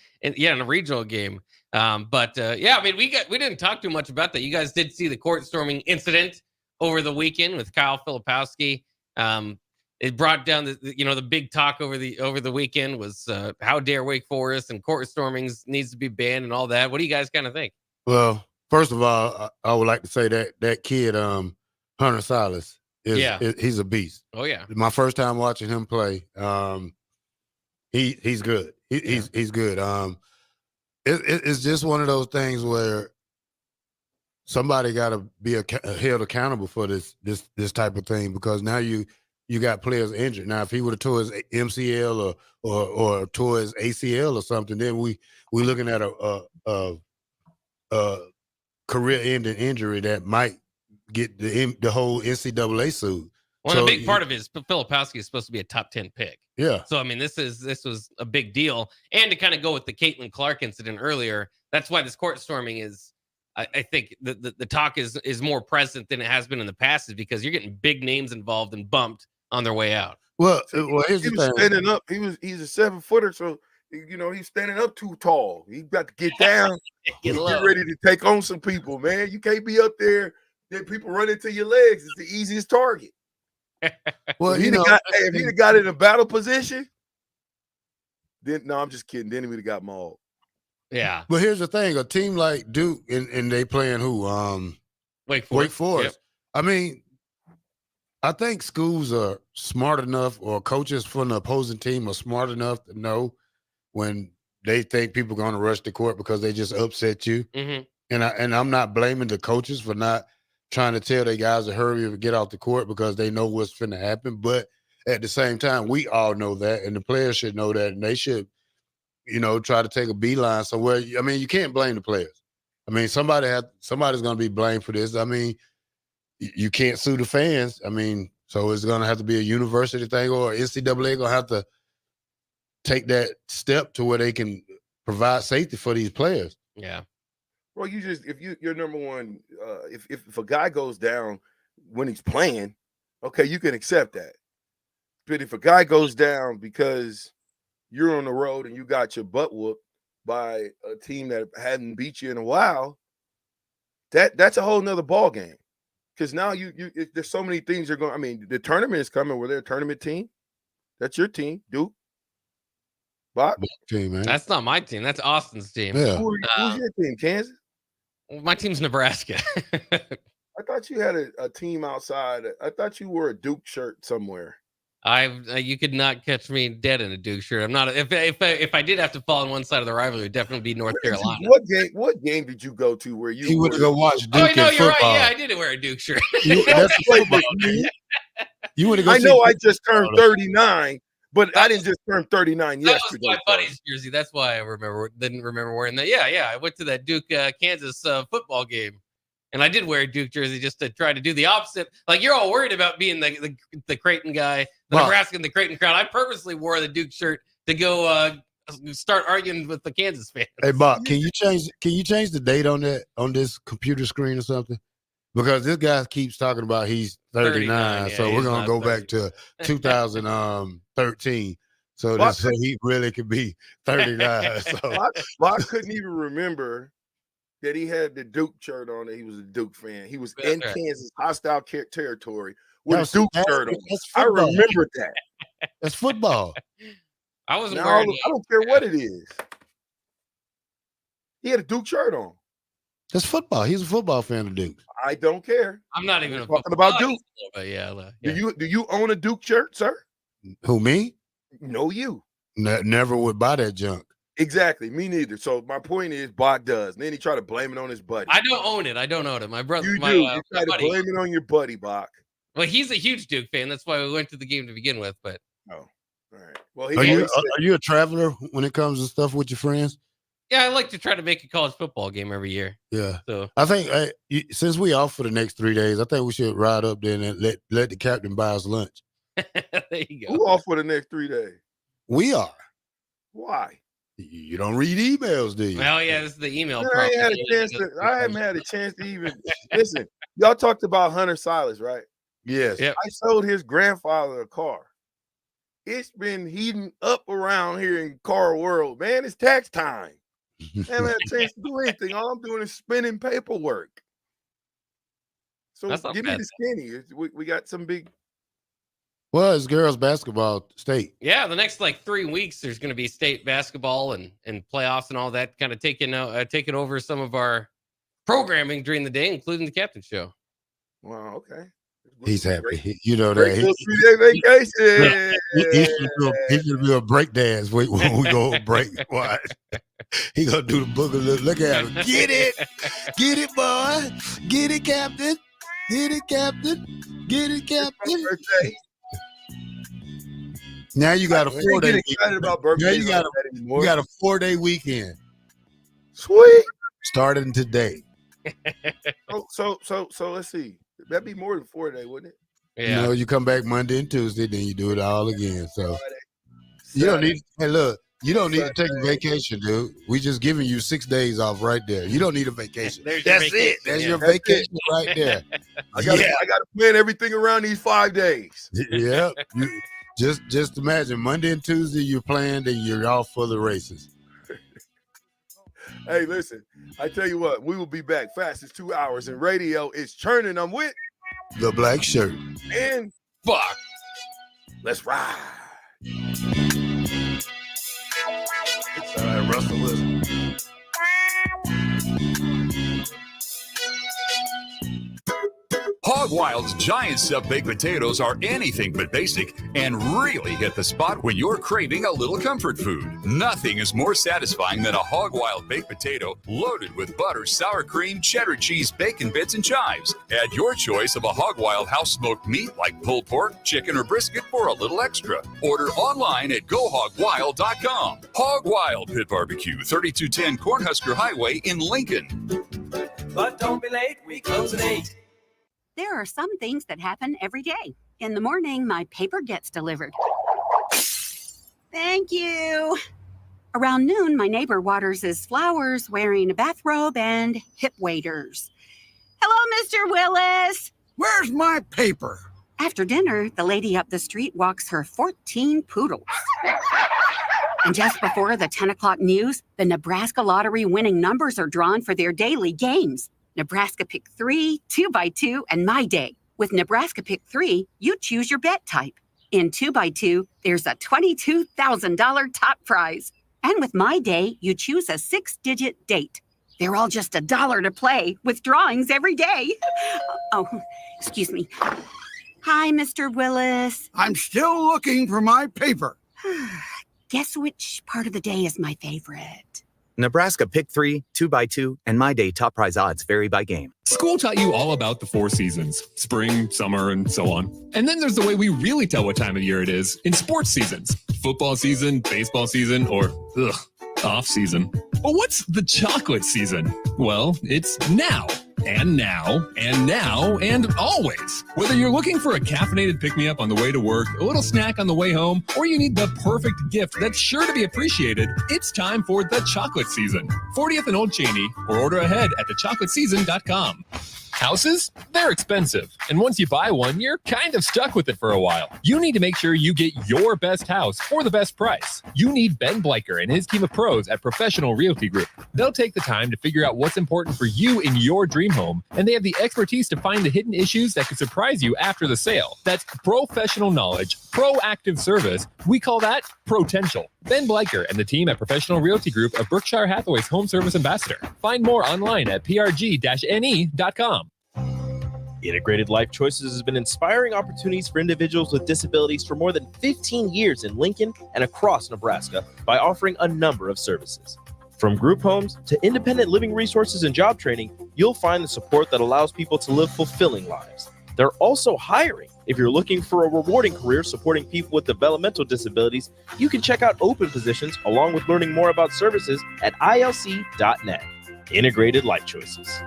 regional game. I mean, we didn't talk too much about that. You guys did see the court storming incident over the weekend with Kyle Filipowski It brought down the big talk over the weekend was how dare Wake Forest and court stormings needs to be banned and all that. What do you guys kind of think? Well, first of all, I would like to say that kid, Hunter Silas, he's a beast. Oh yeah. My first time watching him play, he's good. He's good. It's just one of those things where somebody got to be held accountable for this type of thing, because now you got players injured. Now, if he would have tore his MCL or tore his ACL or something, then we looking at a career-ending injury that might get the whole NCAA sued. Well, the big part of it is Filipowski is supposed to be a top 10 pick. Yeah. So, I mean, this was a big deal. And to kind of go with the Caitlin Clark incident earlier, that's why this court storming is, I think the talk is more present than it has been in the past, is because you're getting big names involved and bumped on their way out. Well, here's he the was thing. standing up. He's a 7-footer, so he's standing up too tall. He got to get down, get ready to take on some people, man. You can't be up there. Then people run into your legs. It's the easiest target. Well, if he'd have got in a battle position, then no, I'm just kidding. Then he would have got mauled. Yeah. But here's the thing: a team like Duke and they playing who? Wake Forest. Yep. I mean, I think schools are smart enough, or coaches from the opposing team are smart enough to know when they think people are going to rush the court because they just upset you. Mm-hmm. And I'm not blaming the coaches for not trying to tell their guys to hurry up and get off the court because they know what's finna happen. But at the same time, we all know that, and the players should know that, and they should, try to take a beeline somewhere. I mean, you can't blame the players. I mean, somebody's going to be blamed for this. I mean, you can't sue the fans. I mean, so it's going to have to be a university thing, or NCAA going to have to take that step to where they can provide safety for these players. Yeah. Well, if you're number one, if a guy goes down when he's playing, okay, you can accept that. But if a guy goes down because you're on the road and you got your butt whooped by a team that hadn't beat you in a while, that's a whole nother ball game. Because now there's so many things you're going. I mean, the tournament is coming. We're their tournament team. That's your team, Duke. Bach? Team, man. That's not my team. That's Austin's team. Yeah. Who's your team? Kansas? My team's Nebraska. I thought you had a team outside. I thought you wore a Duke shirt somewhere. You could not catch me dead in a Duke shirt. I'm not. If I did have to fall on one side of the rivalry, it would definitely be North Carolina. What game did you go to where you would go watch Duke no, in you're football? right. Yeah, I did wear a Duke shirt. That's football. You would have. I know I just turned 39, but I didn't just turn 39 yesterday. That was my buddy's jersey. That's why I didn't remember wearing that. Yeah. I went to that Duke Kansas football game, and I did wear a Duke jersey just to try to do the opposite. Like, you're all worried about being the Creighton guy, the Nebraska and the Creighton crowd. I purposely wore the Duke shirt to go start arguing with the Kansas fans. Hey, Bob, can you change the date on this computer screen or something? Because this guy keeps talking about he's 39, so we're gonna go 30. Back to 2013. So he really could be 39. So I couldn't even remember that he had the Duke shirt on. That he was a Duke fan. He was in Kansas, hostile territory with a Duke shirt on. I remember that. That's football. I wasn't now, wearing. I don't care what it is. He had a Duke shirt on. That's football. He's a football fan of Duke. I don't care. I'm not even talking about Duke. Yeah. Do you own a Duke shirt, sir? Who, me? No, you. Never would buy that junk. Exactly. Me neither. So my point is, Bach does. And then he tried to blame it on his buddy. I don't own it. My brother. You do. You try to blame it on your buddy, Bach. Well, he's a huge Duke fan. That's why we went to the game to begin with. But all right. Well, are you a traveler when it comes to stuff with your friends? Yeah, I like to try to make a college football game every year. Yeah. So I think since we off for the next 3 days, I think we should ride up there and let the captain buy us lunch. There you go. Who off for the next 3 days? We are. Why? You don't read emails, do you? Well, yeah, this is the email. I haven't had a chance to even listen. Y'all talked about Hunter Silas, right? Yes. Yep. I sold his grandfather a car. It's been heating up around here in car world, man. It's tax time. I haven't had a chance to do anything. All I'm doing is spinning paperwork. So give me the skinny. We got some big Well, it's girls basketball state. Yeah, the next like 3 weeks, there's going to be state basketball and playoffs and all that, kind of taking over some of our programming during the day, including the captain show. Wow, okay. He's happy. You know Great that. 3-day vacation. He should do a break dance when we go break. Watch. He gonna do the booger. Look at him. Get it, boy. Get it, captain. Get it, captain. Get it, captain. Now you got a 4-day weekend. Now you got a 4-day weekend. Sweet. Starting today. So let's see. That'd be more than 4-day, wouldn't it? Yeah. You know, you come back Monday and Tuesday, then you do it all again. So you don't need. Hey, look, you don't need to take a vacation, dude. We just giving you 6 days off right there. You don't need a vacation. That's it. That's your vacation right there. I got to plan everything around these 5 days. Yeah. Just imagine Monday and Tuesday you're playing, then you're off for the races. Hey, listen, I tell you what, we will be back. Fastest 2 hours in radio is churning. I'm with the Black Shirt and Buck. Let's ride. It's all right, Russell Wilson. Hog Wild's giant stuffed baked potatoes are anything but basic and really hit the spot when you're craving a little comfort food. Nothing is more satisfying than a Hog Wild baked potato loaded with butter, sour cream, cheddar cheese, bacon bits, and chives. Add your choice of a Hog Wild house smoked meat like pulled pork, chicken, or brisket for a little extra. Order online at GoHogWild.com. Hog Wild Pit Barbecue, 3210 Cornhusker Highway in Lincoln. But don't be late, we close at 8. There are some things that happen every day. In the morning, my paper gets delivered. Thank you. Around noon, my neighbor waters his flowers wearing a bathrobe and hip waders. Hello, Mr. Willis. Where's my paper? After dinner, the lady up the street walks her 14 poodles. And just before the 10 o'clock news, the Nebraska lottery winning numbers are drawn for their daily games. Nebraska Pick 3, 2x2, and My Day. With Nebraska Pick 3, you choose your bet type. In 2x2, there's a $22,000 top prize. And with My Day, you choose a 6-digit date. They're all just $1 to play, with drawings every day. Oh, excuse me. Hi, Mr. Willis. I'm still looking for my paper. Guess which part of the day is my favorite? Nebraska Pick 3, 2x2, and My Day top prize odds vary by game. School taught you all about the 4 seasons: spring, summer, and so on. And then there's the way we really tell what time of year it is in sports seasons: football season, baseball season, or off season. But what's the chocolate season? Well, it's now. And now, and now, and always. Whether you're looking for a caffeinated pick-me-up on the way to work, a little snack on the way home, or you need the perfect gift that's sure to be appreciated, it's time for the chocolate season. 40th and Old Cheney, or order ahead at thechocolateseason.com. Houses? They're expensive. And once you buy one, you're kind of stuck with it for a while. You need to make sure you get your best house for the best price. You need Ben Bleicher and his team of pros at Professional Realty Group. They'll take the time to figure out what's important for you in your dream home, and they have the expertise to find the hidden issues that could surprise you after the sale. That's professional knowledge, proactive service. We call that potential. Ben Bleicher and the team at Professional Realty Group of Berkshire Hathaway's home service ambassador. Find more online at prg-ne.com. Integrated Life Choices has been inspiring opportunities for individuals with disabilities for more than 15 years in Lincoln and across Nebraska by offering a number of services. From group homes to independent living resources and job training, you'll find the support that allows people to live fulfilling lives. They're also hiring. If you're looking for a rewarding career supporting people with developmental disabilities, you can check out open positions along with learning more about services at ilc.net. Integrated Life Choices.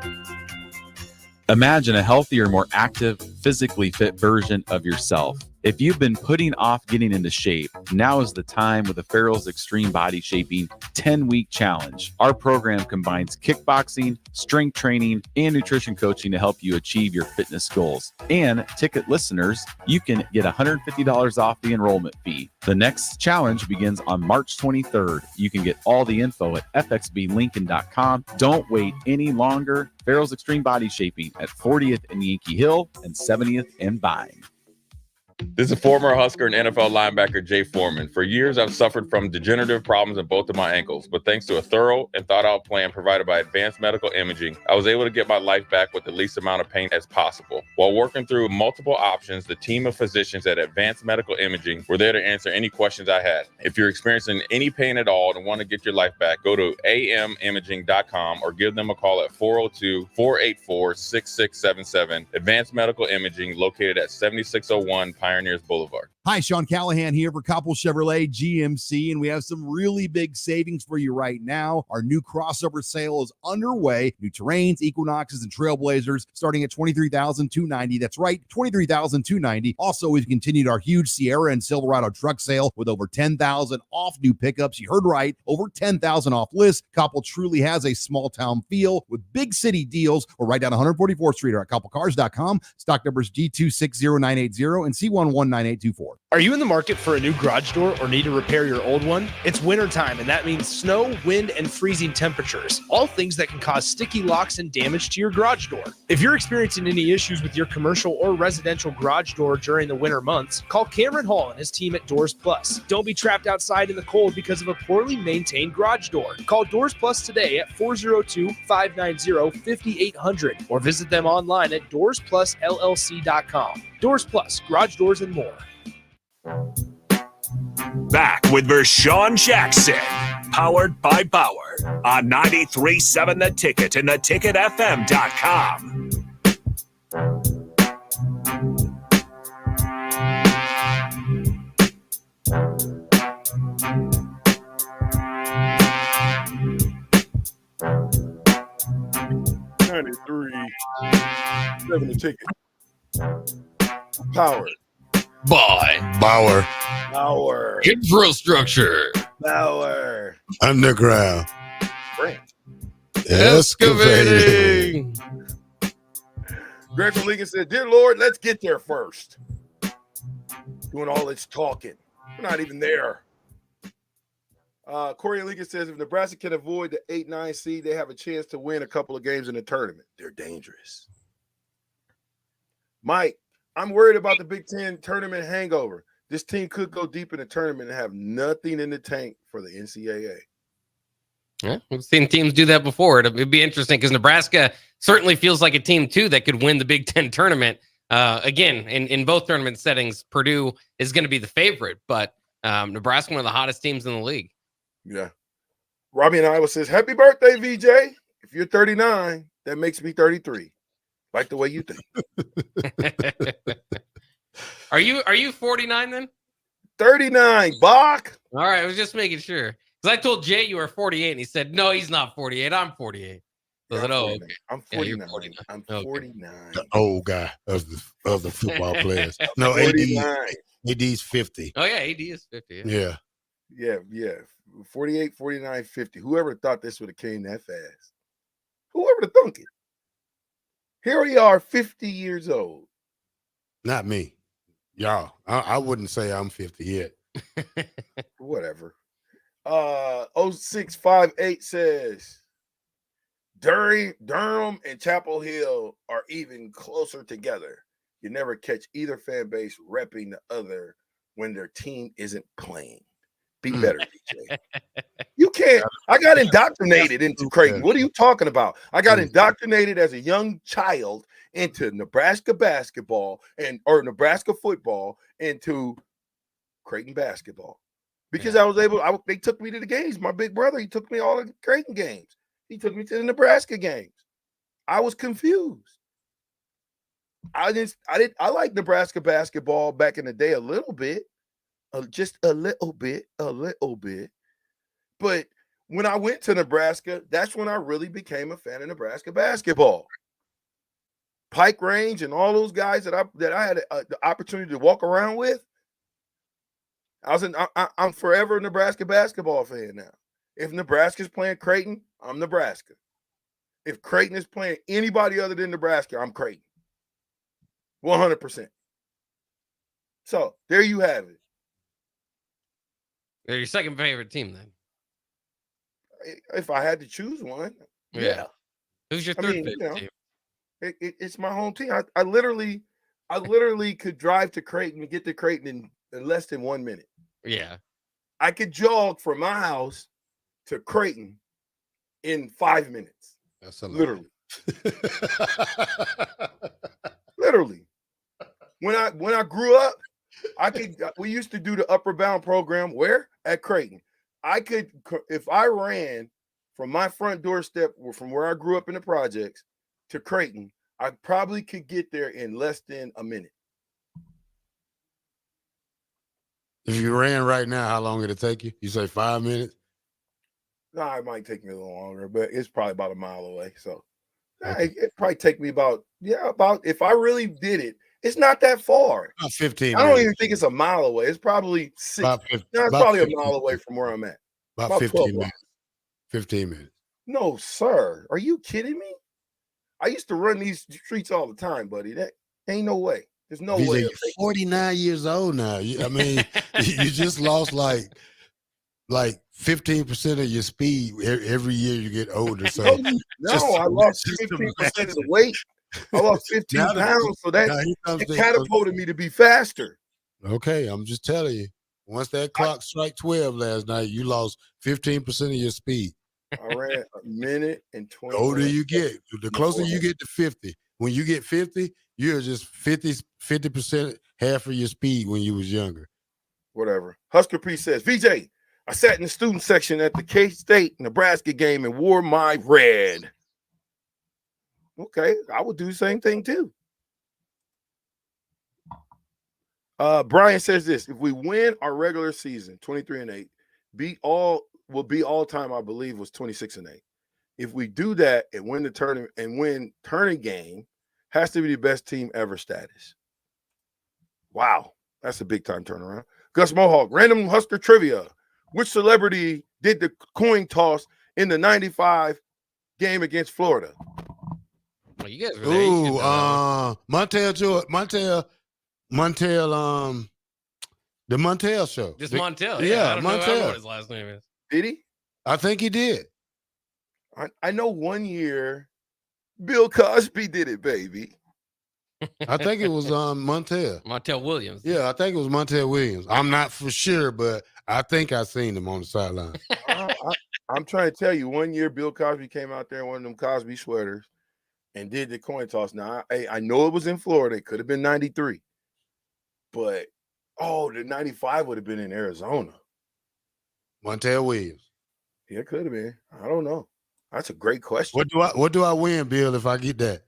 Imagine a healthier, more active, physically fit version of yourself. If you've been putting off getting into shape, now is the time with the Farrell's Extreme Body Shaping 10-Week Challenge. Our program combines kickboxing, strength training, and nutrition coaching to help you achieve your fitness goals. And ticket listeners, you can get $150 off the enrollment fee. The next challenge begins on March 23rd. You can get all the info at fxblincoln.com. Don't wait any longer. Farrell's Extreme Body Shaping at 40th and Yankee Hill and 70th and Vine. This is former Husker and NFL linebacker Jay Foreman. For years, I've suffered from degenerative problems in both of my ankles, but thanks to a thorough and thought-out plan provided by Advanced Medical Imaging, I was able to get my life back with the least amount of pain as possible. While working through multiple options, the team of physicians at Advanced Medical Imaging were there to answer any questions I had. If you're experiencing any pain at all and want to get your life back, go to amimaging.com or give them a call at 402-484-6677. Advanced Medical Imaging, located at 7601 Pioneers Boulevard. Hi, Sean Callahan here for Coppell Chevrolet GMC, and we have some really big savings for you right now. Our new crossover sale is underway. New Terrains, Equinoxes, and Trailblazers starting at $23,290. That's right, $23,290. Also, we've continued our huge Sierra and Silverado truck sale with over $10,000 off new pickups. You heard right, over $10,000 off list. Coppell truly has a small town feel with big city deals. We're right down 144th Street or at CoppellCars.com. Stock numbers G260980 and C119824. Are you in the market for a new garage door or need to repair your old one? It's wintertime, and that means snow, wind, and freezing temperatures. All things that can cause sticky locks and damage to your garage door. If you're experiencing any issues with your commercial or residential garage door during the winter months, call Cameron Hall and his team at Doors Plus. Don't be trapped outside in the cold because of a poorly maintained garage door. Call Doors Plus today at 402-590-5800 or visit them online at DoorsPlusLLC.com. Doors Plus, garage doors and more. Back with Vershan Jackson, powered by Bauer on 93.7 The Ticket and theticketfm.com. The Ticket. Powered by Bauer. Infrastructure. Bauer. Underground. Grant. Excavating. Grant from Lincoln said, "Dear Lord, let's get there first." Doing all this talking. We're not even there. Corey Lincoln says, if Nebraska can avoid the 8-9 seed, they have a chance to win a couple of games in the tournament. They're dangerous. Mike, I'm worried about the Big Ten tournament hangover. This team could go deep in the tournament and have nothing in the tank for the NCAA. Yeah, we've seen teams do that before. It'd be interesting because Nebraska certainly feels like a team, too, that could win the Big Ten tournament. Again, in both tournament settings, Purdue is going to be the favorite, but Nebraska, one of the hottest teams in the league. Yeah. Robbie in Iowa says, happy birthday, VJ. If you're 39, that makes me 33. Like the way you think. Are you 49 then? 39, Bach. All right, I was just making sure. Because I told Jay you were 48, and he said, no, he's not 48. I'm 48. So I said, oh, okay. I'm 49. Yeah, I'm 49. The old guy of the football players. No, AD's 50. Oh, yeah, AD is 50. Yeah. Yeah. 48, 49, 50. Whoever thought this would have came that fast? Whoever would have thunk it? Here we are, 50 years old. Not me. Y'all, I wouldn't say I'm 50 yet. Whatever. 0658 says, Durham and Chapel Hill are even closer together. You never catch either fan base repping the other when their team isn't playing. Be better, DJ. You can't. I got indoctrinated into Creighton. What are you talking about? I got indoctrinated as a young child into Nebraska basketball or Nebraska football into Creighton basketball because I was able. They took me to the games. My big brother, he took me all the Creighton games. He took me to the Nebraska games. I was confused. I like Nebraska basketball back in the day a little bit. Just a little bit. But when I went to Nebraska, that's when I really became a fan of Nebraska basketball. Pike Range and all those guys that I had the opportunity to walk around with. I'm forever a Nebraska basketball fan now. If Nebraska's playing Creighton, I'm Nebraska. If Creighton is playing anybody other than Nebraska, I'm Creighton. 100%. So there you have it. They're your second favorite team, then. If I had to choose one, yeah. Who's your third favorite team? It's my home team. I literally I literally could drive to Creighton and get to Creighton in less than 1 minute. Yeah. I could jog from my house to Creighton in 5 minutes. That's a lot. Literally. Literally. When I grew up, we used to do the upper bound program where? At Creighton. If I ran from my front doorstep or from where I grew up in the projects to Creighton, I probably could get there in less than a minute. If you ran right now, how long would it take you? You say 5 minutes? No, it might take me a little longer, but it's probably about a mile away. So it probably take me about if I really did it, it's not that far. About 15 I don't minutes. even think it's a mile away. It's probably it's about probably 15 a mile away from where I'm at. About 15 12 minutes. 15 minutes. No, sir. Are you kidding me? I used to run these streets all the time, buddy. That ain't no way. There's no VJ, way. you're 49 years old now. I mean, you just lost like 15% of your speed every year you get older. So I lost 15% of the weight. I lost 15 pounds, so it catapulted me to be faster. Okay, I'm just telling you. Once that clock struck 12 last night, you lost 15% of your speed. I ran a minute and 20. The older you get, the closer you get to 50. When you get 50, you're just 50% half of your speed when you was younger. Whatever. Husker P says, VJ, I sat in the student section at the K-State Nebraska game and wore my red. Okay, I would do the same thing too. Brian says this: if we win our regular season, 23-8, will be all time. I believe was 26-8. If we do that and win the tournament and win tournament game, has to be the best team ever status. Wow, that's a big time turnaround. Gus Mohawk, random Husker trivia: which celebrity did the coin toss in the '95 game against Florida? Well, you guys Montel, the Montel show. Just Montel. Yeah, I don't Montel. know what his last name is. Did he? I think he did. I know one year Bill Cosby did it, baby. I think it was Montel. Montel Williams. Yeah, I think it was Montel Williams. I'm not for sure, but I think I seen him on the sideline. I'm trying to tell you, one year Bill Cosby came out there in one of them Cosby sweaters and did the coin toss. Now, I know it was in Florida. It could have been 93. But, the 95 would have been in Arizona. Montel Williams. Yeah, it could have been. I don't know. That's a great question. What do I win, Bill, if I get that?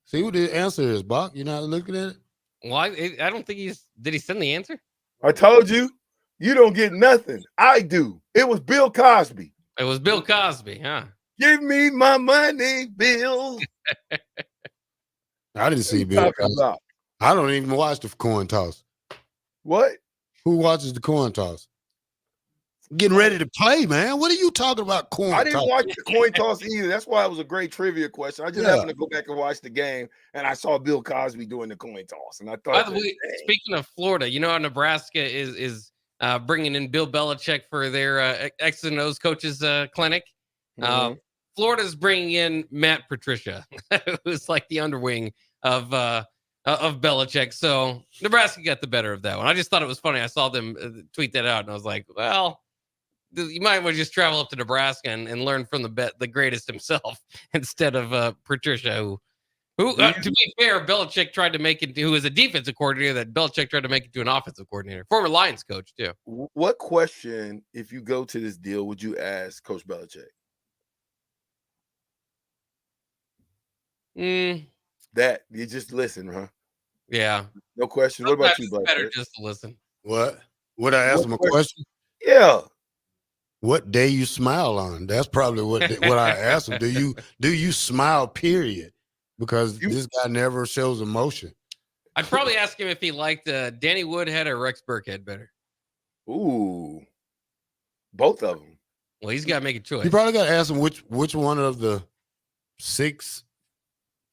See what the answer is, Bach. You're not looking at it? Well, I don't think did he send the answer? I told you, you don't get nothing. I do. It was Bill Cosby. It was Bill Cosby, huh? Give me my money, Bill. I didn't see Bill Cosby. I don't even watch the coin toss. What? Who watches the coin toss? Getting ready to play, man. What are you talking about? Coin toss? I didn't watch the coin toss either. That's why it was a great trivia question. I just happened to go back and watch the game, and I saw Bill Cosby doing the coin toss, and I thought. By the way, speaking of Florida, you know how Nebraska is bringing in Bill Belichick for their X and O's coaches clinic. Florida's bringing in Matt Patricia, who's like the underwing of Belichick. So Nebraska got the better of that one. I just thought it was funny. I saw them tweet that out, and I was like, well, you might want to just travel up to Nebraska and learn from the greatest himself instead of Patricia, who to be fair, Belichick tried to make it, who was a defensive coordinator that Belichick tried to make it to an offensive coordinator, former Lions coach too. What question, if you go to this deal, would you ask Coach Belichick? That you just listen, huh? Yeah. No question. What about you, Sometimes it's better just to listen. What? Would I ask him a question? Yeah. What day you smile on? That's probably what I asked him. Do you smile? Period. Because this guy never shows emotion. I'd probably ask him if he liked Danny Woodhead or Rex Burkhead better. Ooh, both of them. Well, he's got to make a choice. You probably got to ask him which one of the 6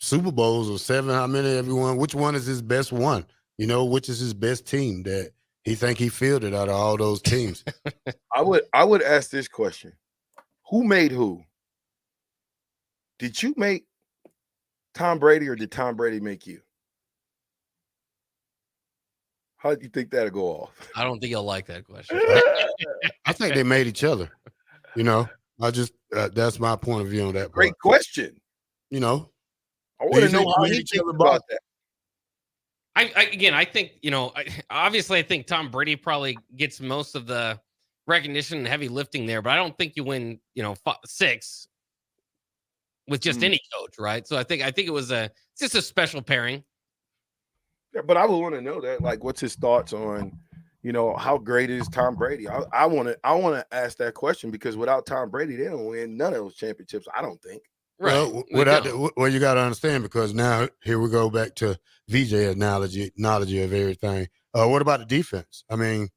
Super Bowls or 7, how many everyone, which one is his best one? You know, which is his best team that he think he fielded out of all those teams? I would ask this question. Who made who? Did you make Tom Brady or did Tom Brady make you? How do you think that'll go off? I don't think you'll like that question. I think they made each other. You know, I just that's my point of view on that. Great question. You know, I want to know how he thinks about that. I think, obviously I think Tom Brady probably gets most of the recognition and heavy lifting there, but I don't think you win, 6 with just any coach, right? So I think it was it's just a special pairing. Yeah, but I would want to know that, like, what's his thoughts on, how great is Tom Brady? I want to ask that question because without Tom Brady, they don't win none of those championships. I don't think. Right. Well, you got to understand, because now here we go back to VJ analogy of everything. What about the defense? I mean,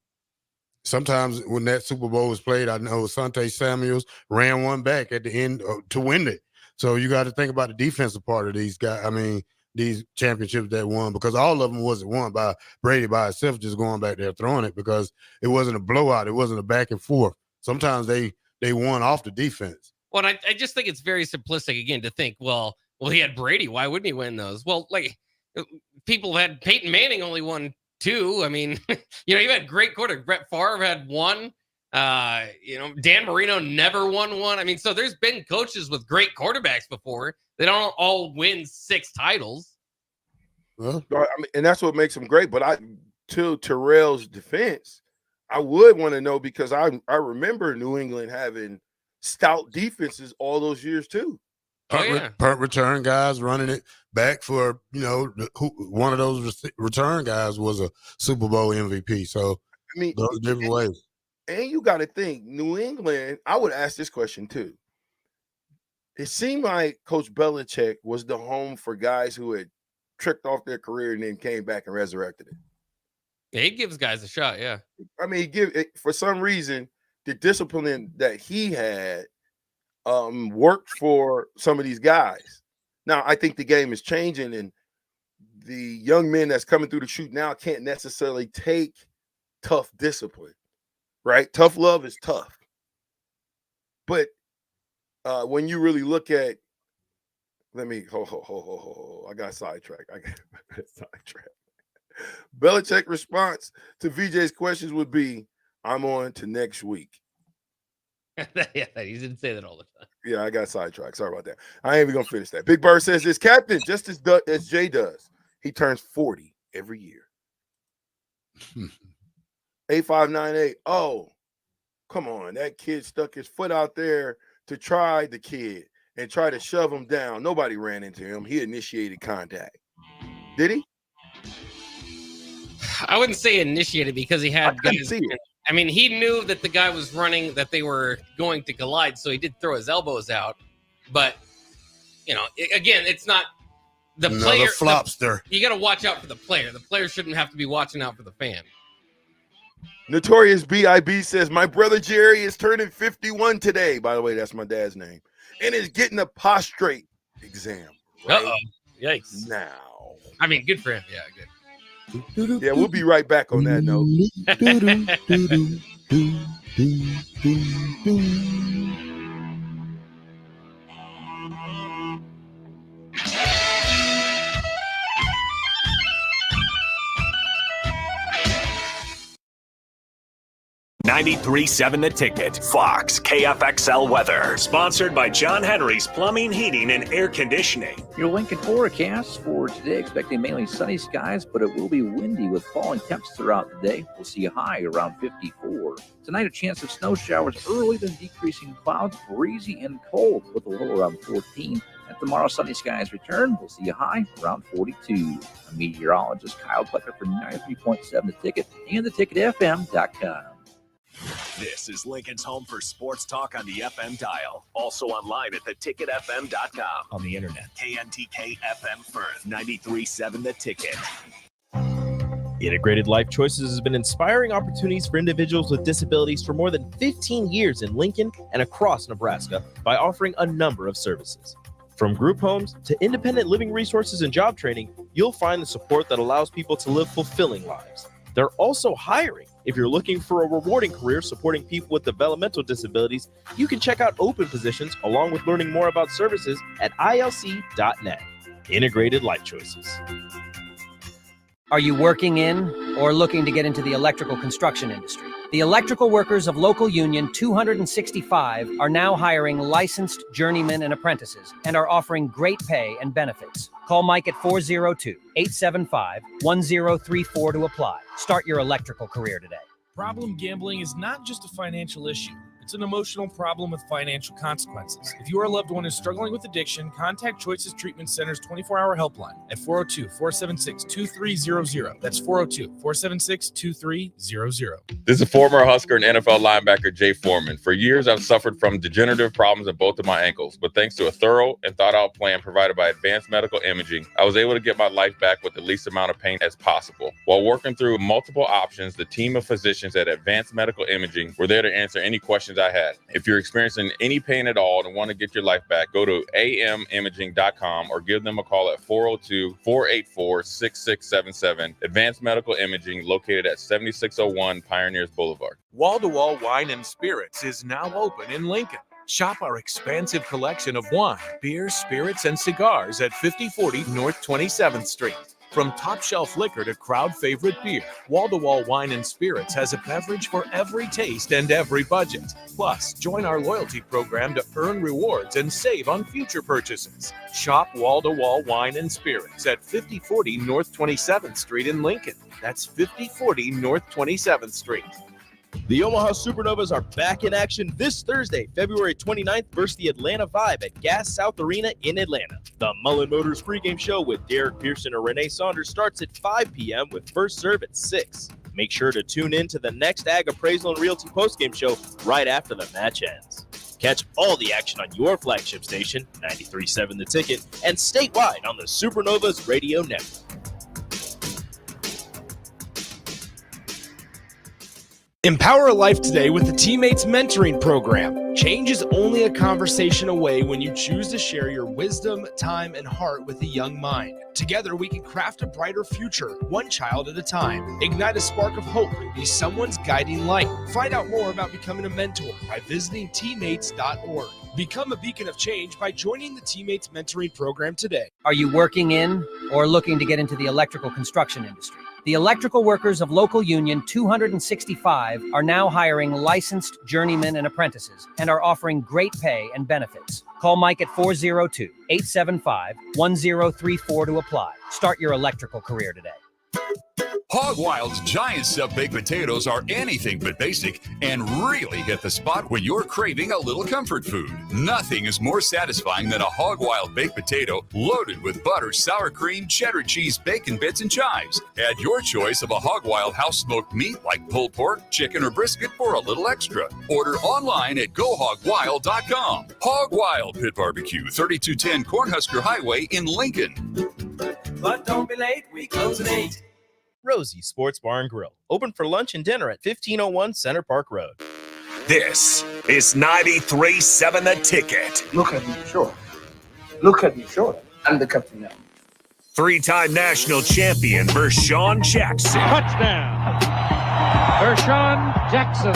sometimes when that Super Bowl was played, I know Asante Samuels ran one back at the end to win it. So you got to think about the defensive part of these guys. I mean, these championships that won, because all of them wasn't won by Brady by himself, just going back there throwing it, because it wasn't a blowout. It wasn't a back and forth. Sometimes they won off the defense. Well, I just think it's very simplistic, again, to think, well, he had Brady. Why wouldn't he win those? Well, like, people had Peyton Manning only won 2. I mean, you had great quarterbacks. Brett Favre had 1. Dan Marino never won 1. I mean, so there's been coaches with great quarterbacks before. They don't all win 6 titles. Well, I mean, and that's what makes them great. But to Terrell's defense, I would want to know, because I remember New England having stout defenses all those years too. Punt return guys running it back for, one of those return guys was a Super Bowl MVP. So, I mean, those different ways. And you got to think, New England, I would ask this question too. It seemed like Coach Belichick was the home for guys who had tricked off their career and then came back and resurrected it. Yeah, he gives guys a shot, yeah. I mean, for some reason, the discipline that he had worked for some of these guys. Now, I think the game is changing, and the young men that's coming through the chute now can't necessarily take tough discipline, right? Tough love is tough. But when you really look at, I got sidetracked. Belichick response to VJ's questions would be, I'm on to next week. Yeah, he didn't say that all the time. Yeah, I got sidetracked. Sorry about that. I ain't even gonna finish that. Big Bird says this, Captain, just as Jay does. He turns 40 every year. 8598. Oh, come on. That kid stuck his foot out there to try the kid and try to shove him down. Nobody ran into him. He initiated contact. Did he? I wouldn't say initiated, because he had guys. I mean, he knew that the guy was running, that they were going to collide, so he did throw his elbows out. But, again, it's not the player. Flopster. You got to watch out for the player. The player shouldn't have to be watching out for the fan. Notorious B.I.B. says, my brother Jerry is turning 51 today. By the way, that's my dad's name. And is getting a prostrate exam. Right? Uh-oh. Yikes. Now. I mean, good for him. Yeah, good. Yeah, we'll be right back on that note. 93.7 The Ticket, Fox, KFXL weather. Sponsored by John Henry's Plumbing, Heating, and Air Conditioning. Your Lincoln forecast for today, expecting mainly sunny skies, but it will be windy with falling temps throughout the day. We'll see a high around 54. Tonight, a chance of snow showers early, then decreasing clouds, breezy and cold with a low around 14. And tomorrow, sunny skies return. We'll see a high around 42. I'm meteorologist Kyle Plecker for 93.7 The Ticket and theticketfm.com. This is Lincoln's home for sports talk on the FM dial. Also online at theticketfm.com. On the internet, KNTK FM Firth, 93.7 The Ticket. Integrated Life Choices has been inspiring opportunities for individuals with disabilities for more than 15 years in Lincoln and across Nebraska by offering a number of services. From group homes to independent living resources and job training, you'll find the support that allows people to live fulfilling lives. They're also hiring. If you're looking for a rewarding career supporting people with developmental disabilities, you can check out open positions along with learning more about services at ilc.net. Integrated Life Choices. Are you working in, or looking to get into the electrical construction industry? The electrical workers of local union 265 are now hiring licensed journeymen and apprentices and are offering great pay and benefits. Call Mike at 402-875-1034 to apply. Start your electrical career today. Problem gambling is not just a financial issue. It's an emotional problem with financial consequences. If your loved one is struggling with addiction, contact Choices Treatment Center's 24-hour helpline at 402-476-2300. That's 402-476-2300. This is former Husker and NFL linebacker Jay Foreman. For years, I've suffered from degenerative problems in both of my ankles, but thanks to a thorough and thought-out plan provided by Advanced Medical Imaging, I was able to get my life back with the least amount of pain as possible. While working through multiple options, the team of physicians at Advanced Medical Imaging were there to answer any questions I had. If you're experiencing any pain at all and want to get your life back, go to amimaging.com or give them a call at 402-484-6677. Advanced Medical Imaging, located at 7601 Pioneers Boulevard. Wall to Wall Wine and Spirits is now open in Lincoln. Shop our expansive collection of wine, beer, spirits, and cigars at 5040 North 27th Street. From top shelf liquor to crowd favorite beer, Wall to Wall Wine and Spirits has a beverage for every taste and every budget. Plus, join our loyalty program to earn rewards and save on future purchases. Shop Wall to Wall Wine and Spirits at 5040 North 27th Street in Lincoln. That's 5040 North 27th Street. The Omaha Supernovas are back in action this Thursday, February 29th versus the Atlanta Vibe at Gas South Arena in Atlanta. The Mullen Motors pregame show with Derek Pearson and Renee Saunders starts at 5 p.m. with first serve at 6. Make sure to tune in to the next Ag Appraisal and Realty postgame show right after the match ends. Catch all the action on your flagship station, 93.7 The Ticket, and statewide on the Supernovas Radio Network. Empower a life today with the Teammates Mentoring Program. Change is only a conversation away when you choose to share your wisdom, time, and heart with a young mind. Together, we can craft a brighter future, one child at a time. Ignite a spark of hope and be someone's guiding light. Find out more about becoming a mentor by visiting teammates.org. Become a beacon of change by joining the Teammates Mentoring Program today. Are you working in or looking to get into the electrical construction industry? The electrical workers of local union 265 are now hiring licensed journeymen and apprentices and are offering great pay and benefits. Call Mike at 402-875-1034 to apply. Start your electrical career today. Hog Wild's giant stuffed baked potatoes are anything but basic and really hit the spot when you're craving a little comfort food. Nothing is more satisfying than a Hog Wild baked potato loaded with butter, sour cream, cheddar cheese, bacon bits, and chives. Add your choice of a Hog Wild house smoked meat like pulled pork, chicken, or brisket for a little extra. Order online at GoHogWild.com. Hog Wild Pit Barbecue, 3210 Cornhusker Highway in Lincoln. But don't be late, we close at 8. Rosie Sports Bar and Grill, open for lunch and dinner at 1501 Center Park Road. This is 93.7 The Ticket. Look at me, sure. Look at me, sure. I'm the captain now. Three-time national champion Vershan Jackson. Touchdown. Vershan Jackson,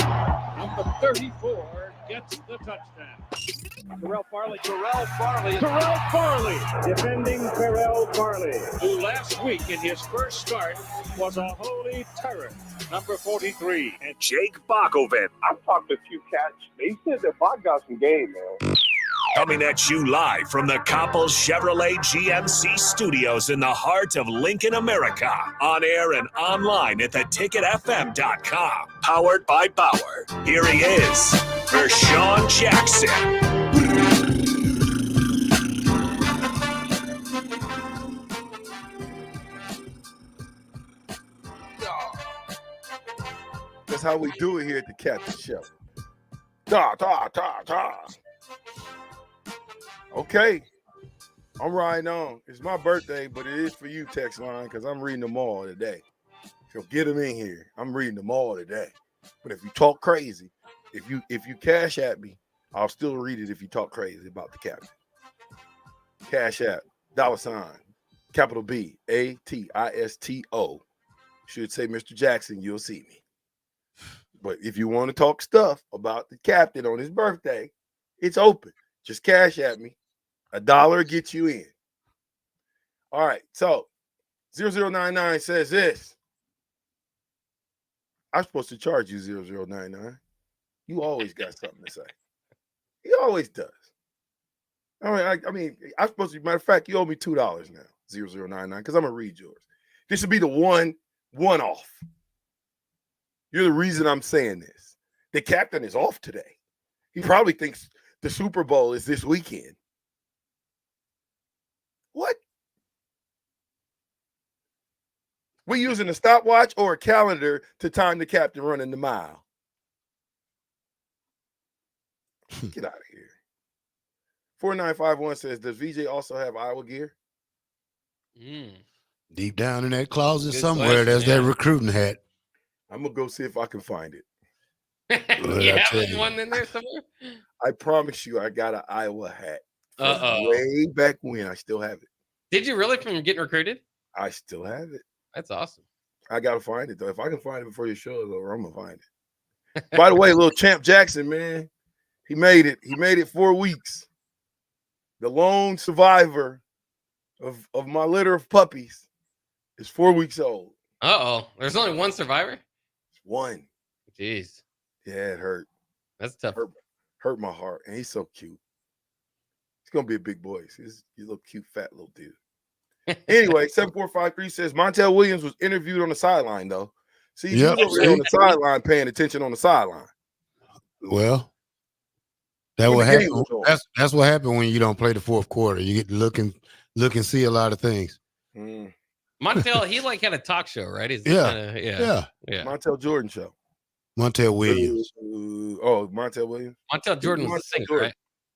number 34, gets the touchdown. Terrell Farley, defending Terrell Farley, who last week in his first start was a holy terror, number 43. And Jake Bakoven. I've talked to a few cats. They said that Bach got some game, man. Coming at you live from the Coppels Chevrolet GMC studios in the heart of Lincoln, America. On air and online at theticketfm.com. Powered by Bauer. Here he is, Vershan Jackson. That's how we do it here at the Captain Show. Da, da, da, da. Okay. I'm riding on. It's my birthday, but it is for you, text line, because I'm reading them all today. So get them in here. I'm reading them all today. But if you talk crazy, if you cash at me, I'll still read it if you talk crazy about the captain. Cash app, $, capital B, ATISTO. Should say Mr. Jackson, you'll see me. But if you want to talk stuff about the captain on his birthday, it's open. Just cash at me. $1 gets you in. All right. So 0099 says this. I'm supposed to charge you 0099. You always got something to say. He always does. I mean, I'm supposed to. Matter of fact, you owe me $2 now, 0099, because I'm gonna read yours. This would be the one-off. You're the reason I'm saying this. The captain is off today. He probably thinks the Super Bowl is this weekend. What? We using a stopwatch or a calendar to time the captain running the mile? Get out of here. 4951 says, does VJ also have Iowa gear? Deep down in that closet Good somewhere, question, there's yeah. that recruiting hat. I'm going to go see if I can find it. You have one in there somewhere? I promise you, I got an Iowa hat. from Uh-oh. Way back when. I still have it. Did you really from getting recruited? I still have it. That's awesome. I got to find it, though. If I can find it before your show is over, I'm going to find it. By the way, little Champ Jackson, man, he made it. He made it 4 weeks. The lone survivor of my litter of puppies is 4 weeks old. Uh-oh. There's only one survivor? One. Jeez. Yeah, it hurt. That's tough. Hurt my heart. And he's so cute. He's going to be a big boy. He's a little cute, fat little dude. Anyway, 7453 says Montel Williams was interviewed on the sideline, though. See, he was over there on the sideline paying attention on the sideline. Well, that's what happened when you don't play the fourth quarter. You get to look and see a lot of things. Montel, he like had a talk show, right? Yeah. Montel Jordan show. Montel Williams. Montel Williams. Montel Jordan was the singer, right?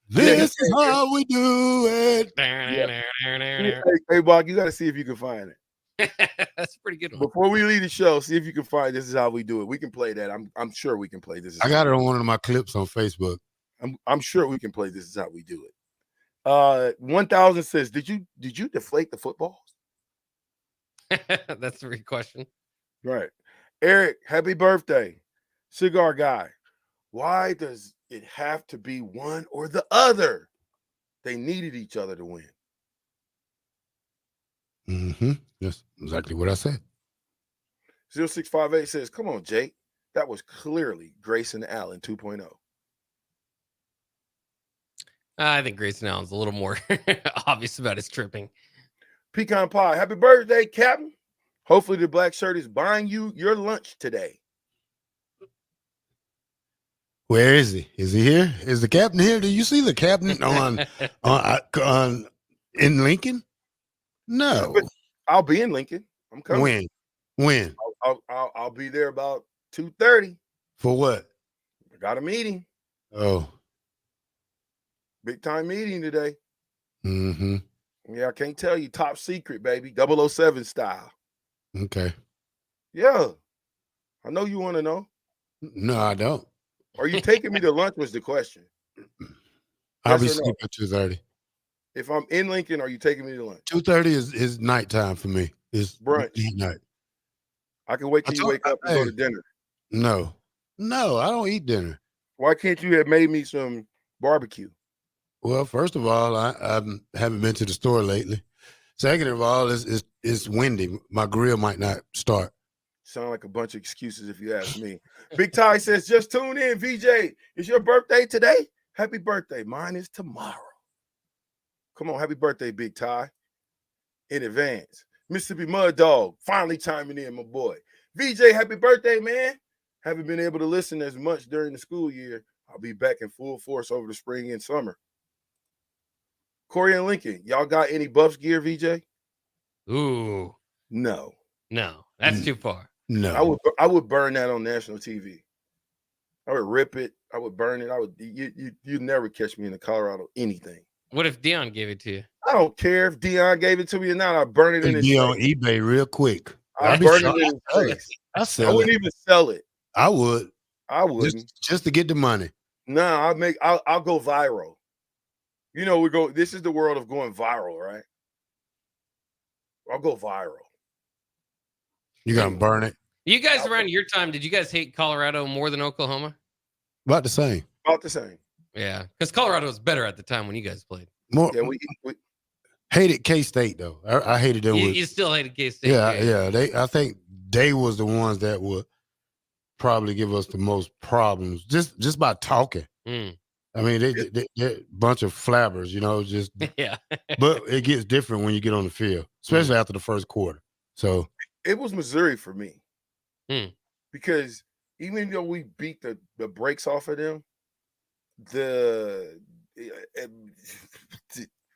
This is how we do it. Hey, Bob, you got to see if you can find it. That's a pretty good one. Before we leave the show, see if you can find This Is How We Do It. We can play that. I'm sure we can play This Is I got it on one of my clips on Facebook. I'm sure we can play This Is How We Do It. 1000 says, did you deflate the footballs? That's a great question. Right. Eric, happy birthday. Cigar guy. Why does it have to be one or the other? They needed each other to win. That's exactly what I said. 0658 says, come on, Jake. That was clearly Grayson Allen 2.0. I think Grayson Allen's a little more obvious about his tripping. Pecan Pie, happy birthday, Captain. Hopefully the black shirt is buying you your lunch today. Where is he? Is he here? Is the captain here? Do you see the captain on in Lincoln? No. I'll be in Lincoln. I'm coming. When? I'll be there about 2:30. For what? I got a meeting. Oh. Big time meeting today. Mm-hmm. Yeah, I can't tell you. Top secret, baby. 007 style. Okay. Yeah. I know you want to know. No, I don't. Are you taking me to lunch was the question. I'll be asleep at 2:30. If I'm in Lincoln, are you taking me to lunch? 2:30 is nighttime for me. It's brunch. Night. I can wait till you wake up and go to dinner. No, I don't eat dinner. Why can't you have made me some barbecue? Well, first of all, I haven't been to the store lately. Second of all, it's windy. My grill might not start. Sound like a bunch of excuses if you ask me. Big Ty says, just tune in, VJ. Is your birthday today? Happy birthday. Mine is tomorrow. Come on, happy birthday, Big Ty. In advance. Mississippi Mud Dog, finally chiming in, my boy. VJ, happy birthday, man. Haven't been able to listen as much during the school year. I'll be back in full force over the spring and summer. Corey and Lincoln, y'all got any Buffs gear, VJ? Ooh. No. That's too far. No. I would burn that on national TV. I would rip it. I would burn it. You'd never catch me in the Colorado anything. What if Dion gave it to you? I don't care if Dion gave it to me or not. I burn it in his face. on eBay real quick. I burn it in his face. I wouldn't even sell it. I would. I wouldn't. Just to get the money. No, I'll go viral. You know, this is the world of going viral, right? I'll go viral. You're gonna burn it. You guys around your time, did you guys hate Colorado more than Oklahoma? About the same. About the same. Yeah, because Colorado was better at the time when you guys played. More. Yeah, we hated K-State though. I hated them. You still hated K-State. Yeah. I think they was the ones that were probably give us the most problems just by talking. Mm. I mean, they're a bunch of flabbers, just Yeah. but it gets different when you get on the field, especially after the first quarter. So it was Missouri for me. Because even though we beat the brakes off of them,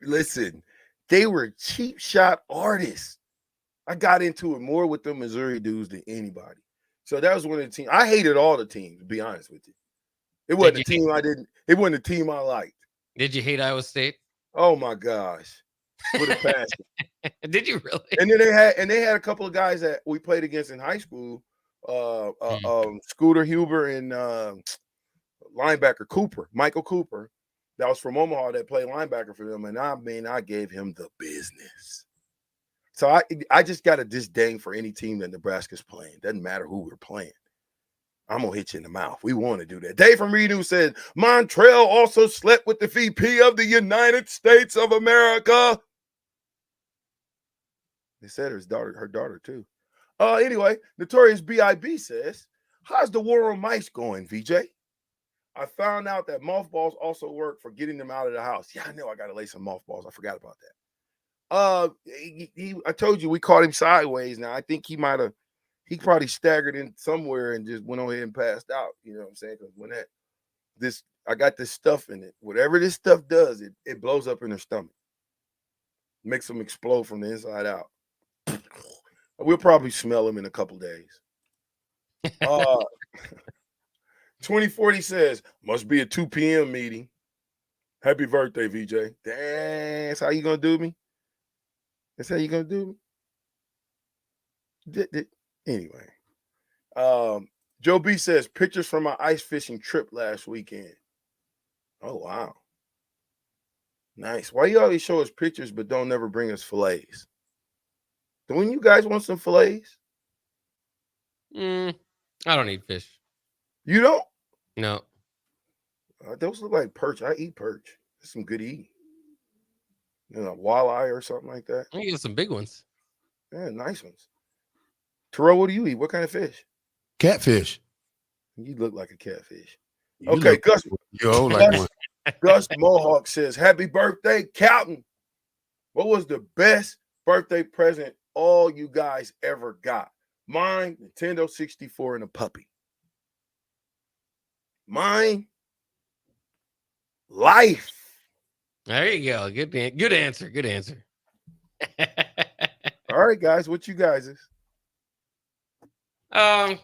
listen, they were cheap shot artists. I got into it more with the Missouri dudes than anybody. So that was one of the teams. I hated all the teams, to be honest with you. It wasn't a team I didn't. It wasn't a team I liked. Did you hate Iowa State? Oh my gosh, with a passion. Did you really? And then they had a couple of guys that we played against in high school. Scooter Huber and linebacker Cooper, Michael Cooper, that was from Omaha, that played linebacker for them. And I gave him the business. So I just got a disdain for any team that Nebraska's playing. Doesn't matter who we're playing. I'm gonna hit you in the mouth. We want to do that. Dave from Renew said Montrell also slept with the VP of the United States of America. They said her daughter too. Anyway, Notorious B.I.B. says, how's the war on mice going, VJ? I found out that mothballs also work for getting them out of the house. Yeah, I know I got to lay some mothballs. I forgot about that. I told you we caught him sideways. Now, I think he probably staggered in somewhere and just went on ahead and passed out. You know what I'm saying? Because when I got this stuff in it. Whatever this stuff does, it blows up in her stomach. Makes them explode from the inside out. We'll probably smell him in a couple days. 2040 says, must be a 2 p.m. meeting. Happy birthday, VJ. That's how you gonna do me? That's how you gonna do me? Anyway. Joe B says, pictures from my ice fishing trip last weekend. Oh, wow. Nice. Why you always show us pictures but don't never bring us fillets? Don't you guys want some fillets? I don't eat fish. You don't? No. Those look like perch. I eat perch. That's some good eating. Walleye or something like that. I get some big ones. Yeah, nice ones. Terrell, what do you eat? What kind of fish? Catfish. You look like a catfish. You Okay, look- Gus. You old like one. Gus Mohawk says, happy birthday, Captain. What was the best birthday present all you guys ever got? Mine, Nintendo 64 and a puppy. Mine, life. There you go. Good answer. Good answer. All right, guys. What you guys is? I'd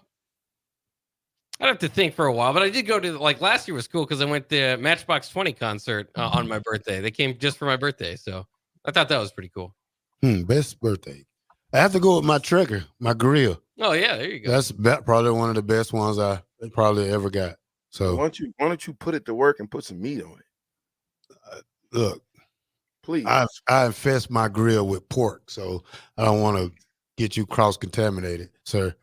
have to think for a while, but I did go to, like, last year was cool because I went to Matchbox 20 concert on my birthday. They came just for my birthday, so I thought that was pretty cool. Best birthday. I have to go with my trigger, my grill. Oh yeah, there you go. That's probably one of the best ones I probably ever got. So why don't you put it to work and put some meat on it? Look, please. I infest my grill with pork, so I don't want to get you cross contaminated, sir.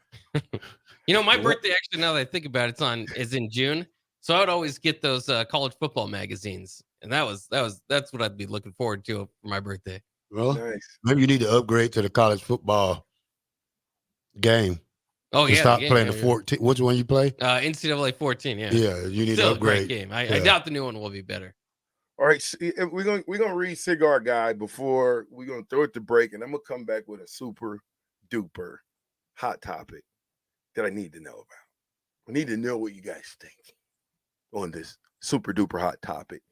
My birthday, actually, now that I think about it, is in June. So I would always get those college football magazines, and that's what I'd be looking forward to for my birthday. Well, nice. Maybe you need to upgrade to the college football game. Oh yeah, stop playing the 14. Which one you play? NCAA 14. Yeah. Yeah, you need Still to upgrade. A great game. I doubt the new one will be better. All right, we're gonna read Cigar Guy before we're gonna throw it to break, and I'm gonna come back with a super duper hot topic that I need to know about. I need to know what you guys think on this super duper hot topic.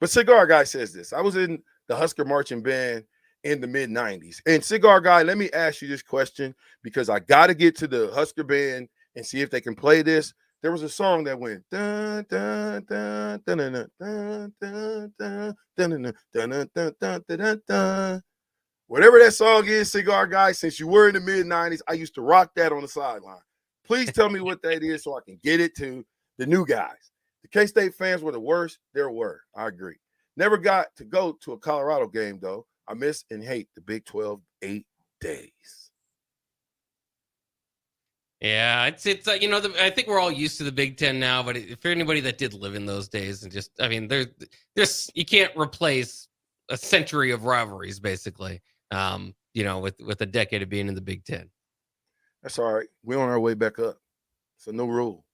But Cigar Guy says this. I was in the Husker marching band in the mid 90s. And Cigar Guy, let me ask you this question because I got to get to the Husker band and see if they can play this. There was a song that went dun dun dun dun dun dun dun dun dun dun dun dun dun. Whatever that song is, Cigar Guy, since you were in the mid 90s, I used to rock that on the sideline. Please tell me what that is so I can get it to the new guys. The K-State fans were the worst. There were. I agree. Never got to go to a Colorado game, though. I miss and hate the Big 12 8 days. Yeah, it's I think we're all used to the Big Ten now, but for anybody that did live in those days, and there's you can't replace a century of rivalries, basically. With a decade of being in the Big Ten. That's all right. We're on our way back up. It's a new rule.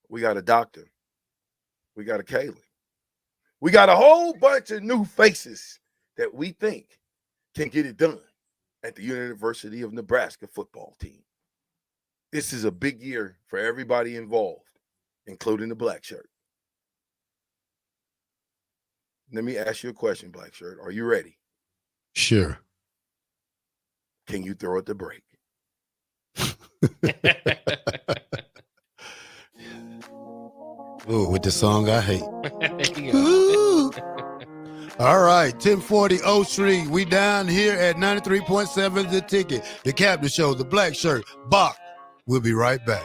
We got a doctor. We got a Caleb. We got a whole bunch of new faces that we think can get it done at the University of Nebraska football team. This is a big year for everybody involved, including the black shirt. Let me ask you a question, black shirt. Are you ready? Sure. Can you throw at the break? Ooh, with the song I hate. Ooh. All right, 1040 O Street. We down here at 93.7 The Ticket. The Captain Show, the black shirt, Bach. We'll be right back.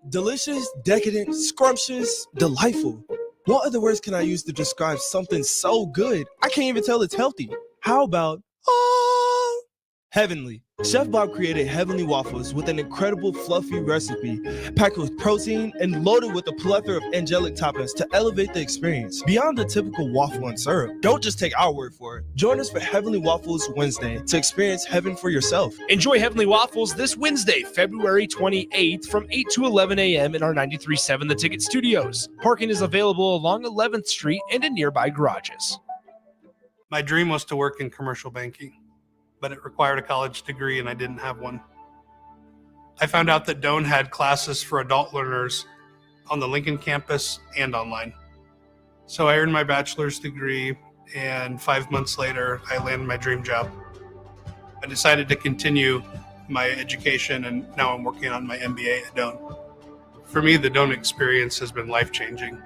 Delicious, decadent, scrumptious, delightful. What other words can I use to describe something so good? I can't even tell it's healthy. How about heavenly? Chef Bob created heavenly waffles with an incredible fluffy recipe packed with protein and loaded with a plethora of angelic toppings to elevate the experience beyond the typical waffle and syrup. Don't just take our word for it. Join us for Heavenly Waffles Wednesday to experience heaven for yourself. Enjoy Heavenly Waffles this Wednesday, February 28th from 8 to 11 a.m. in our 93.7 The Ticket studios. Parking is available along 11th Street and in nearby garages. My dream was to work in commercial banking, but it required a college degree and I didn't have one. I found out that Doane had classes for adult learners on the Lincoln campus and online. So I earned my bachelor's degree, and 5 months later, I landed my dream job. I decided to continue my education, and now I'm working on my MBA at Doane. For me, the Doane experience has been life-changing.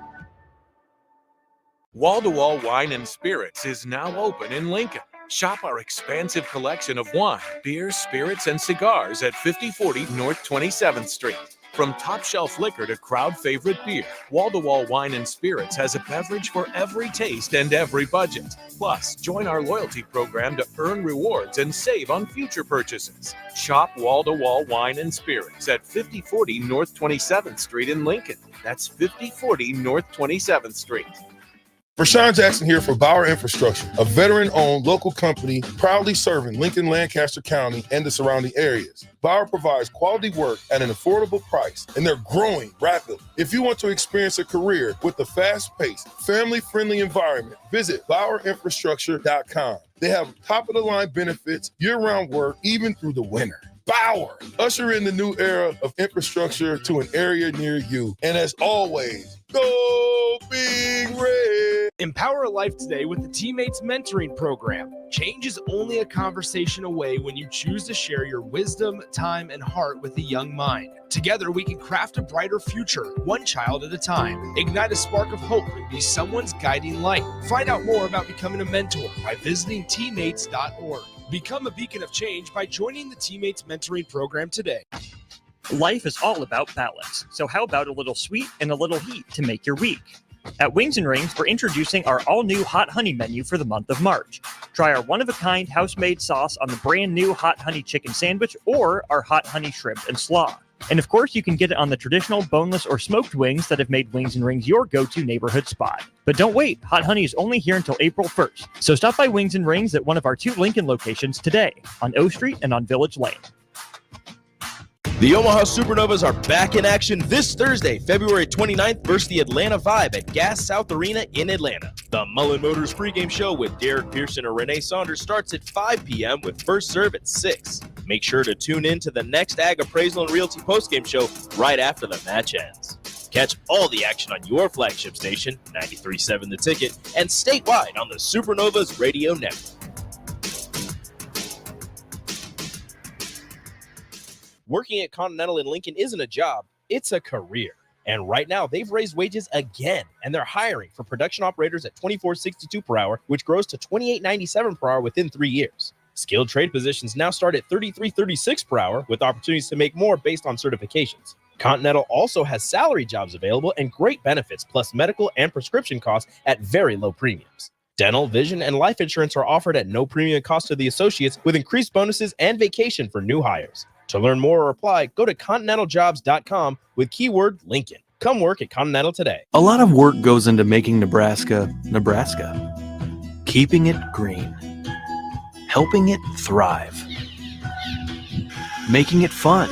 Wall-to-Wall Wine and Spirits is now open in Lincoln. Shop our expansive collection of wine, beer, spirits, and cigars at 5040 North 27th Street. From top shelf liquor to crowd favorite beer, Wall-to-Wall Wine and Spirits has a beverage for every taste and every budget. Plus, join our loyalty program to earn rewards and save on future purchases. Shop Wall-to-Wall Wine and Spirits at 5040 North 27th Street in Lincoln. That's 5040 North 27th Street. Vershan Jackson here for Bauer Infrastructure, a veteran-owned local company proudly serving Lincoln, Lancaster County, and the surrounding areas. Bauer provides quality work at an affordable price, and they're growing rapidly. If you want to experience a career with a fast-paced, family-friendly environment, visit BauerInfrastructure.com. They have top-of-the-line benefits, year-round work, even through the winter. Bauer, usher in the new era of infrastructure to an area near you. And as always, go Big Red. Empower a life today with the Teammates Mentoring Program. Change is only a conversation away when you choose to share your wisdom, time, and heart with a young mind. Together, we can craft a brighter future, one child at a time. Ignite a spark of hope and be someone's guiding light. Find out more about becoming a mentor by visiting teammates.org. Become a beacon of change by joining the Teammates Mentoring Program today. Life is all about balance, so how about a little sweet and a little heat to make your week? At Wings and Rings, we're introducing our all-new Hot Honey menu for the month of March. Try our one-of-a-kind house-made sauce on the brand-new Hot Honey chicken sandwich or our Hot Honey shrimp and slaw. And of course, you can get it on the traditional boneless or smoked wings that have made Wings and Rings your go-to neighborhood spot. But don't wait, Hot Honey is only here until April 1st. So stop by Wings and Rings at one of our 2 Lincoln locations today, on O Street and on Village Lane. The Omaha Supernovas are back in action this Thursday, February 29th versus the Atlanta Vibe at Gas South Arena in Atlanta. The Mullen Motors pregame show with Derek Pearson and Renee Saunders starts at 5 p.m. with first serve at 6. Make sure to tune in to the next Ag Appraisal and Realty postgame show right after the match ends. Catch all the action on your flagship station, 93.7 The Ticket, and statewide on the Supernovas Radio Network. Working at Continental in Lincoln isn't a job, it's a career. And right now, they've raised wages again, and they're hiring for production operators at $24.62 per hour, which grows to $28.97 per hour within 3 years. Skilled trade positions now start at $33.36 per hour, with opportunities to make more based on certifications. Continental also has salary jobs available and great benefits, plus medical and prescription costs at very low premiums. Dental, vision, and life insurance are offered at no premium cost to the associates, with increased bonuses and vacation for new hires. To learn more or apply, go to continentaljobs.com with keyword Lincoln. Come work at Continental today. A lot of work goes into making Nebraska, Nebraska. Keeping it green. Helping it thrive. Making it fun.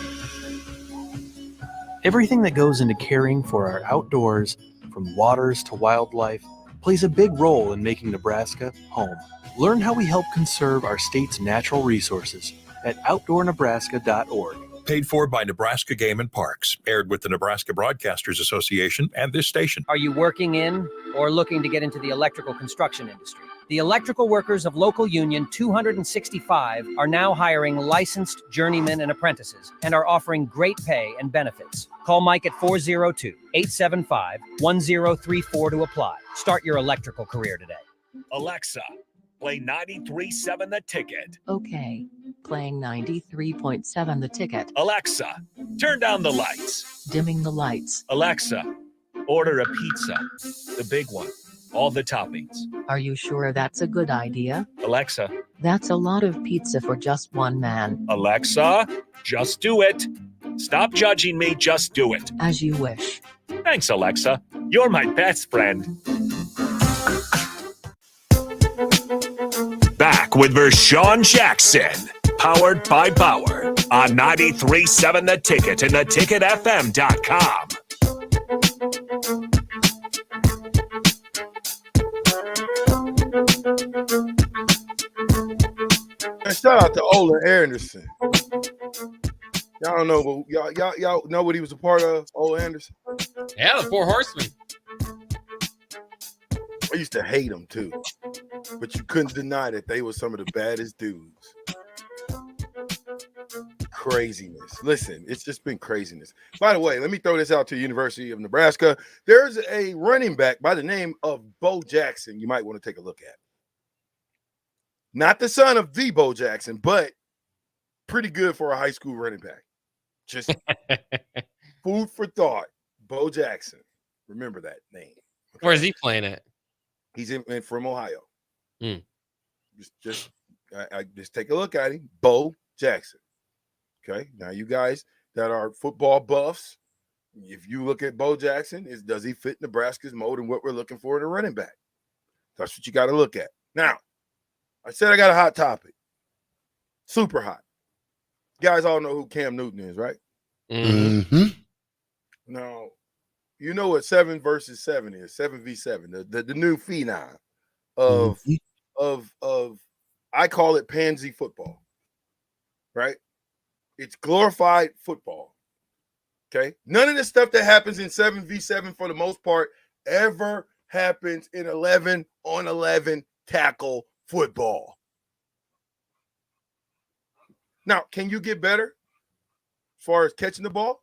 Everything that goes into caring for our outdoors, from waters to wildlife, plays a big role in making Nebraska home. Learn how we help conserve our state's natural resources at outdoornebraska.org. Paid for by Nebraska Game and Parks. Aired with the Nebraska Broadcasters Association and this station. Are you working in or looking to get into the electrical construction industry? The electrical workers of local union 265 are now hiring licensed journeymen and apprentices and are offering great pay and benefits. Call Mike at 402-875-1034 to apply. Start your electrical career today. Alexa, play 93.7 The Ticket. Okay, playing 93.7 The Ticket. Alexa, turn down the lights. Dimming the lights. Alexa, order a pizza. The big one. All the toppings. Are you sure that's a good idea? Alexa. That's a lot of pizza for just one man. Alexa, just do it. Stop judging me, just do it. As you wish. Thanks, Alexa. You're my best friend. Back with Vershan Jackson. Powered by Bauer. On 93.7 The Ticket and theticketfm.com. And shout out to Ola Anderson. Y'all don't know, but y'all know what he was a part of, Ola Anderson? Yeah, the Four Horsemen. I used to hate them too, but you couldn't deny that they were some of the baddest dudes. Craziness. Listen, it's just been craziness. By the way, let me throw this out to the University of Nebraska. There's a running back by the name of Bo Jackson you might want to take a look at. Not the son of the Bo Jackson, but pretty good for a high school running back. Just food for thought. Bo Jackson. Remember that name. Okay? Where's he playing at? He's in from Ohio. Hmm. Just take a look at him. Bo Jackson. Okay. Now, you guys that are football buffs, if you look at Bo Jackson, does he fit Nebraska's mold and what we're looking for in a running back? That's what you got to look at. Now, I said I got a hot topic. Super hot. You guys all know who Cam Newton is, right? Mm-hmm. Now, you know what 7 versus 7 is, 7v7, the new phenom of I call it pansy football, right? It's glorified football. Okay. None of the stuff that happens in 7v7 for the most part ever happens in 11-on-11 tackle football. Now, can you get better as far as catching the ball?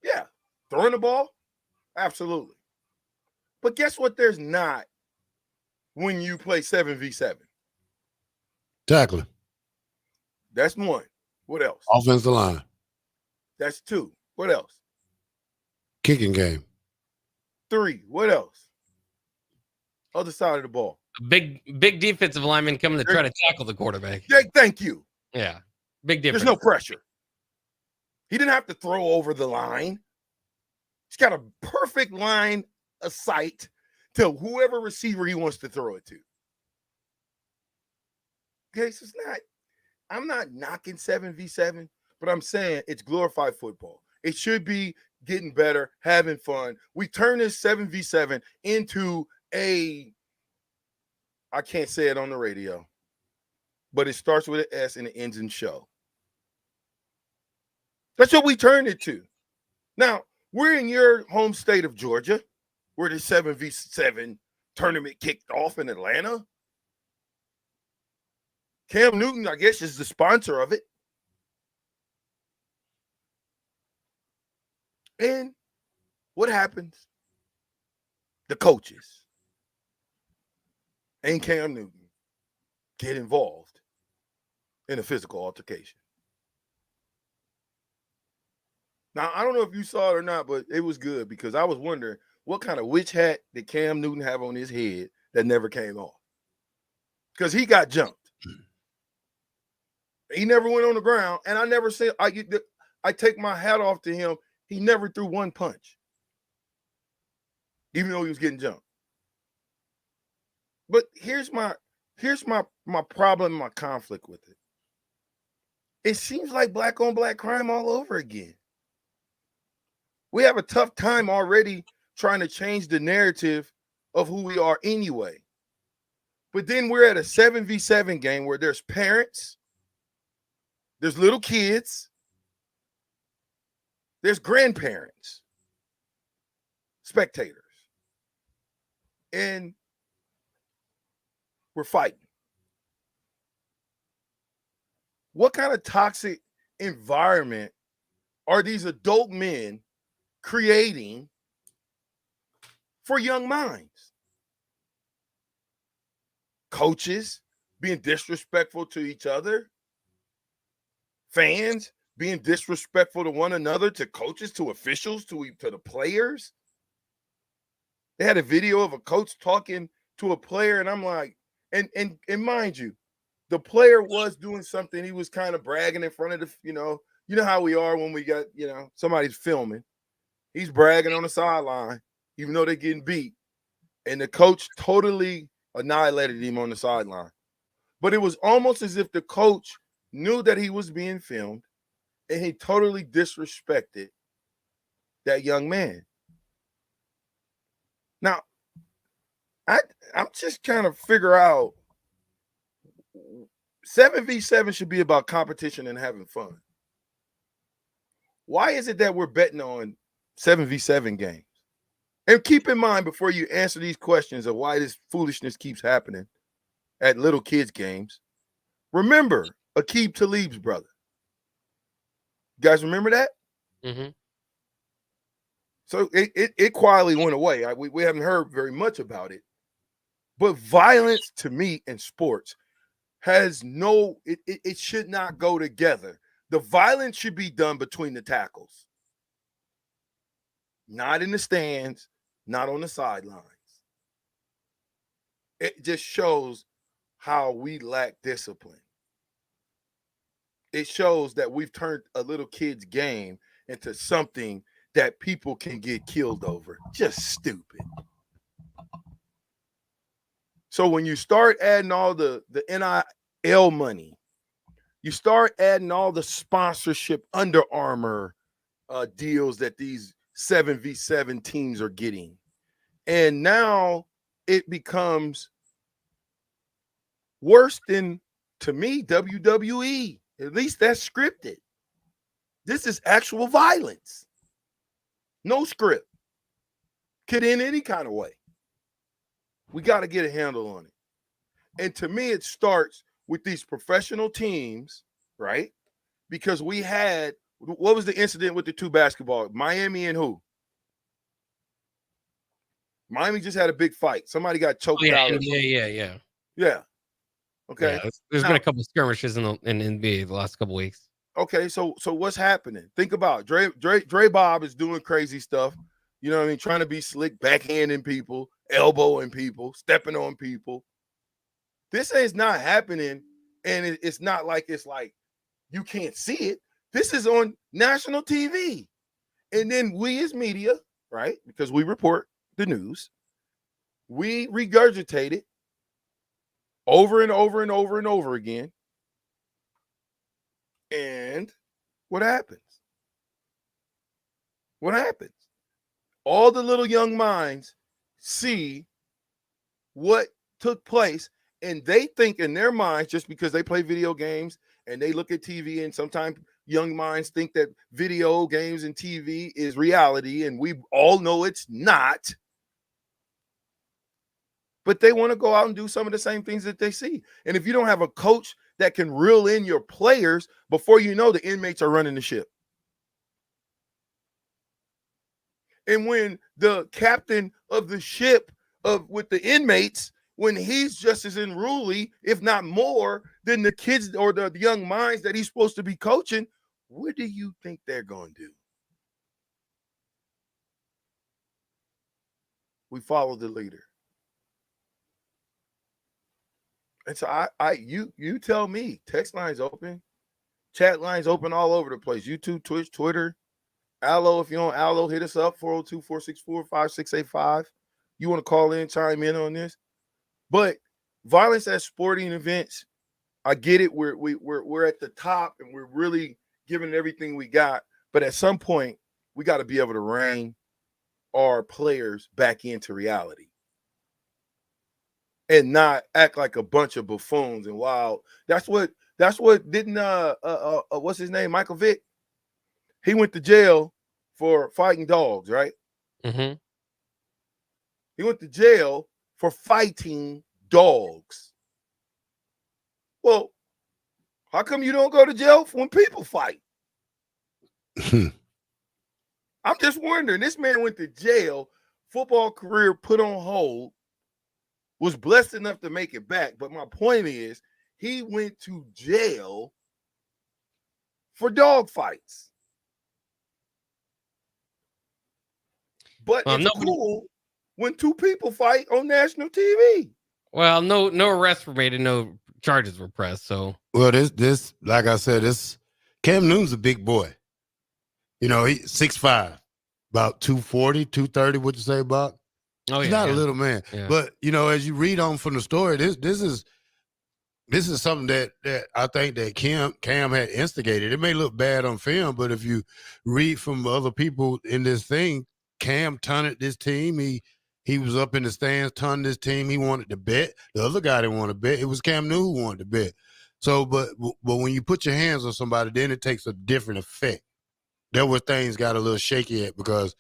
Yeah. Throwing the ball? Absolutely. But guess what there's not when you play 7v7? Tackling. That's one. What else? Offensive line. That's 2. What else? Kicking game. 3. What else? Other side of the ball. Big defensive lineman coming to try to tackle the quarterback. Yeah, thank you. Yeah. Big difference. There's no pressure. He didn't have to throw over the line. He's got a perfect line of sight to whoever receiver he wants to throw it to. Okay, so it's not, I'm not knocking 7v7, but I'm saying it's glorified football. It should be getting better, having fun. We turn this 7v7 into I can't say it on the radio, but it starts with an S and it ends in show. That's what we turned it to. Now, we're in your home state of Georgia, where the 7v7 tournament kicked off in Atlanta. Cam Newton, I guess, is the sponsor of it. And what happens? The coaches and Cam Newton get involved in a physical altercation. Now, I don't know if you saw it or not, but it was good because I was wondering what kind of witch hat did Cam Newton have on his head that never came off? Because he got jumped. He never went on the ground, and I never said I take my hat off to him. He never threw one punch. even though he was getting jumped. But here's my problem, my conflict with it. It seems like black on black crime all over again. We have a tough time already trying to change the narrative of who we are anyway. But then we're at a 7v7 game where there's parents, there's little kids, there's grandparents, spectators, and we're fighting. What kind of toxic environment are these adult men creating for young minds? Coaches being disrespectful to each other, fans being disrespectful to one another, to coaches, to officials, to the players. They had a video of a coach talking to a player, and I'm like, and mind you, the player was doing something. He was kind of bragging in front of the, you know how we are when we got, somebody's filming. He's bragging on the sideline, even though they're getting beat. And the coach totally annihilated him on the sideline. But it was almost as if the coach knew that he was being filmed, and he totally disrespected that young man. Now, I'm just trying to figure out, 7v7 should be about competition and having fun. Why is it that we're betting on 7v7 games? And keep in mind, before you answer these questions of why this foolishness keeps happening at little kids' games, remember Aqib Talib's brother. You guys remember that? Mm-hmm. So it quietly went away. We haven't heard very much about it. But violence, to me, in sports has it should not go together. The violence should be done between the tackles, not in the stands, not on the sidelines. It just shows how we lack discipline. It shows that we've turned a little kid's game into something that people can get killed over. Just stupid. So when you start adding all the NIL money, you start adding all the sponsorship Under Armour deals that these 7v7 teams are getting, and now it becomes worse than, to me, WWE. At least that's scripted. This is actual violence. No script. Could end any kind of way. We got to get a handle on it. And to me, it starts with these professional teams, right? Because we had, what was the incident with the two basketball? Miami and who? Miami just had a big fight. Somebody got choked out. Yeah. Okay. Yeah, there's been a couple of skirmishes in NBA the last couple of weeks. Okay, so what's happening? Think about it. Dre Bob is doing crazy stuff. You know what I mean? Trying to be slick, backhanding people, elbowing people, stepping on people. This is not happening, and it's not like you can't see it. This is on national TV. And then we as media, right, because we report the news, we regurgitate it over and over and over and over again. And what happens? What happens? All the little young minds see what took place, and they think in their minds, just because they play video games and they look at TV, and sometimes young minds think that video games and TV is reality, and we all know it's not. But they want to go out and do some of the same things that they see. And if you don't have a coach that can reel in your players, before you know, the inmates are running the ship. And when the captain of the ship with the inmates, when he's just as unruly, if not more, than the kids or the young minds that he's supposed to be coaching, what do you think they're going to do? We follow the leader. And so you tell me, text lines open, chat lines open all over the place. YouTube, Twitch, Twitter, Allo. If you're on Allo, hit us up, 402-464-5685. You want to call in, chime in on this? But violence at sporting events, I get it. We're at the top and we're really giving everything we got. But at some point, we got to be able to rein our players back into reality and not act like a bunch of buffoons and wild. That's what didn't what's his name? Michael Vick. He went to jail for fighting dogs, right? Mm-hmm. He went to jail for fighting dogs. Well, how come you don't go to jail when people fight? I'm just wondering. This man went to jail, football career put on hold, was blessed enough to make it back. But my point is, he went to jail for dog fights. But it's cool when two people fight on national TV. Well, no arrests were made and no charges were pressed. So, well, this, like I said, this Cam Newton's a big boy. You know, he's 6'5", about 240, 230. What you say, Bob? Oh, he's not a little man. Yeah. But you know, as you read on from the story, this is something that I think that Cam had instigated. It may look bad on film, but if you read from other people in this thing, Cam taunted this team. He was up in the stands taunting this team. He wanted to bet. The other guy didn't want to bet. It was Cam Newton who wanted to bet. So, but when you put your hands on somebody, then it takes a different effect. There were things got a little shaky at because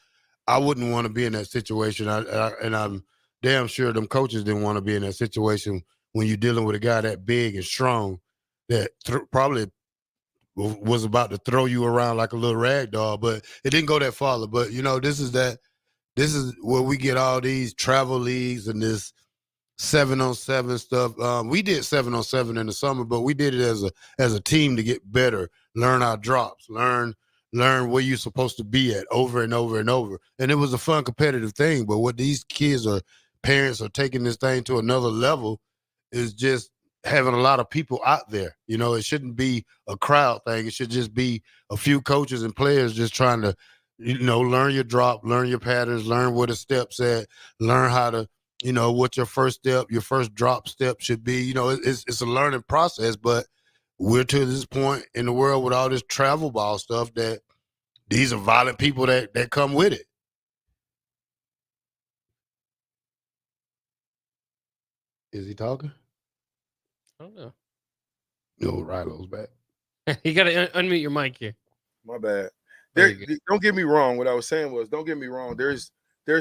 I wouldn't want to be in that situation. And I'm damn sure them coaches didn't want to be in that situation when you're dealing with a guy that big and strong that probably was about to throw you around like a little rag doll, but it didn't go that far. But, you know, this is where we get all these travel leagues and this 7-on-7 stuff. We did 7-on-7 in the summer, but we did it as a team to get better, learn our drops, learn where you're supposed to be at over and over and over. And it was a fun, competitive thing. But what these parents are taking this thing to another level is just having a lot of people out there. You know, it shouldn't be a crowd thing. It should just be a few coaches and players just trying to, you know, learn your drop, learn your patterns, learn where the steps at, learn how to, you know, what your first step, your first drop step should be. You know, it's a learning process, but we're to this point in the world with all this travel ball stuff that these are violent people that come with it. Is he talking? I don't know. No, Rilo's back. You got to unmute your mic here. My bad. Don't get me wrong. What I was saying was, don't get me wrong. There's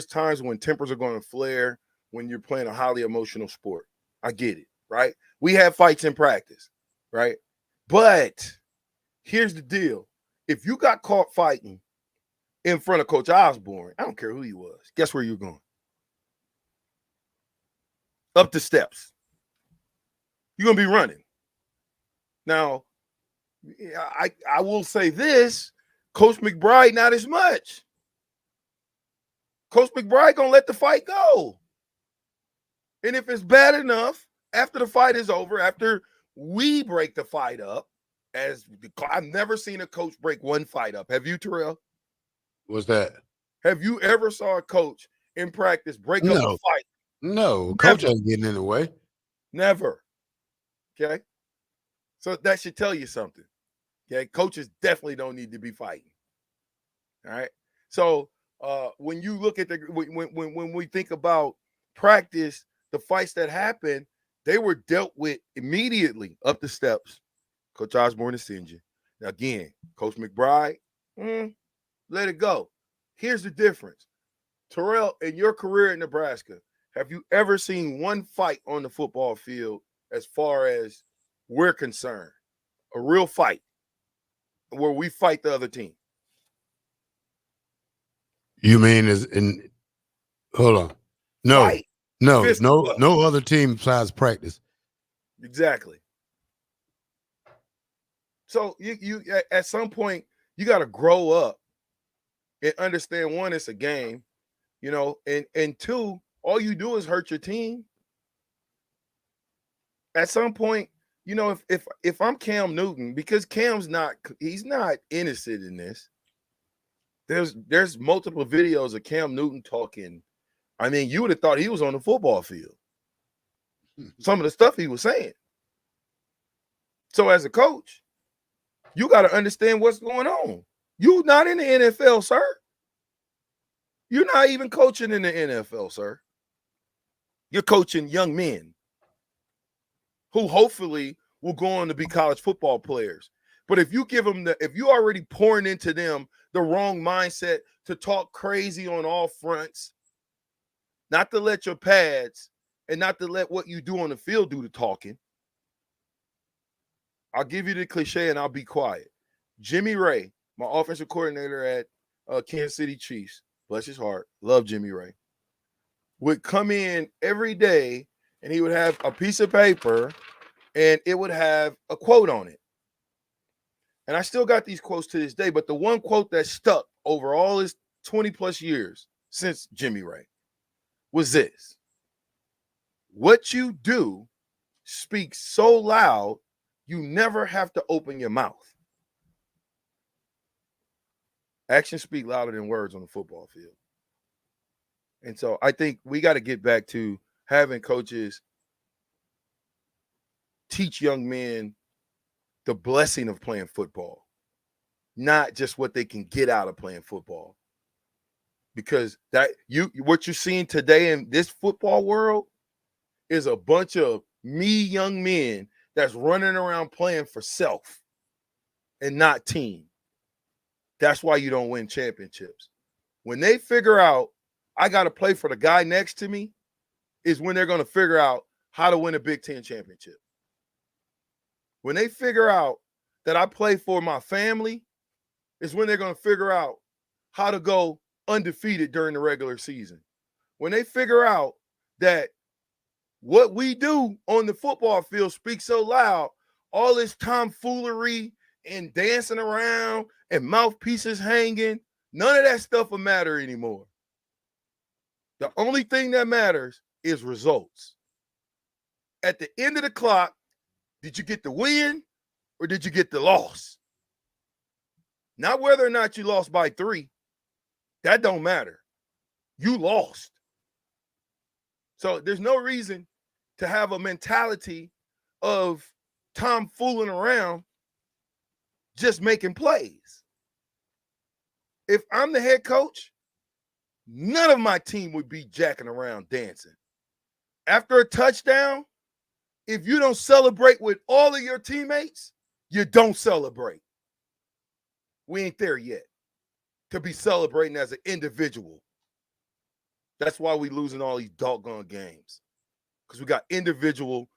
times when tempers are going to flare when you're playing a highly emotional sport. I get it, right? We have fights in practice, right? But here's the deal. If you got caught fighting in front of Coach Osborne, I don't care who he was. Guess where you're going? Up the steps. You're going to be running. Now, I will say this, Coach McBride, not as much. Coach McBride going to let the fight go. And if it's bad enough, after the fight is over, after we break the fight up, I've never seen a coach break one fight up. Have you, Terrell? What's that? Have you ever saw a coach in practice break up a fight? No, coach ain't getting in the way. Never. Okay. So that should tell you something. Okay. Coaches definitely don't need to be fighting. All right. So when you look at when we think about practice, the fights that happened, they were dealt with immediately up the steps. Coach Osborne is send you. Now, again, Coach McBride, let it go. Here's the difference. Terrell, in your career in Nebraska, have you ever seen one fight on the football field as far as we're concerned? A real fight where we fight the other team? You mean hold on. No, fight. no other team besides practice. Exactly. So you at some point you got to grow up and understand, one, it's a game, you know, and two, all you do is hurt your team. At some point, you know, if I'm Cam Newton, because he's not innocent in this. There's multiple videos of Cam Newton talking I mean, you would have thought he was on the football field. Some of the stuff he was saying. So as a coach, you got to understand what's going on. You're not in the NFL, sir. You're not even coaching in the NFL, sir. You're coaching young men who hopefully will go on to be college football players. But if you give them if you already pouring into them the wrong mindset to talk crazy on all fronts, not to let your pads and not to let what you do on the field do the talking. I'll give you the cliche and I'll be quiet. Jimmy Ray, my offensive coordinator at Kansas City Chiefs, bless his heart, love Jimmy Ray, would come in every day and he would have a piece of paper and it would have a quote on it. And I still got these quotes to this day, but the one quote that stuck over all his 20 plus years since Jimmy Ray was this: what you do speaks so loud, you never have to open your mouth. Actions speak louder than words on the football field. And so I think we got to get back to having coaches teach young men the blessing of playing football, not just what they can get out of playing football. Because what you're seeing today in this football world is a bunch of young men that's running around playing for self and not team. That's why you don't win championships. When they figure out I got to play for the guy next to me is when they're going to figure out how to win a Big Ten championship. When they figure out that I play for my family is when they're going to figure out how to go undefeated during the regular season. When they figure out that what we do on the football field speaks so loud, all this tomfoolery and dancing around and mouthpieces hanging, none of that stuff will matter anymore. The only thing that matters is results. At the end of the clock, did you get the win or did you get the loss? Not whether or not you lost by 3. That don't matter. You lost. So there's no reason to have a mentality of tomfooling around just making plays. If I'm the head coach, none of my team would be jacking around dancing. After a touchdown, if you don't celebrate with all of your teammates, you don't celebrate. We ain't there yet to be celebrating as an individual. That's why we losing all these doggone games. Because we got individual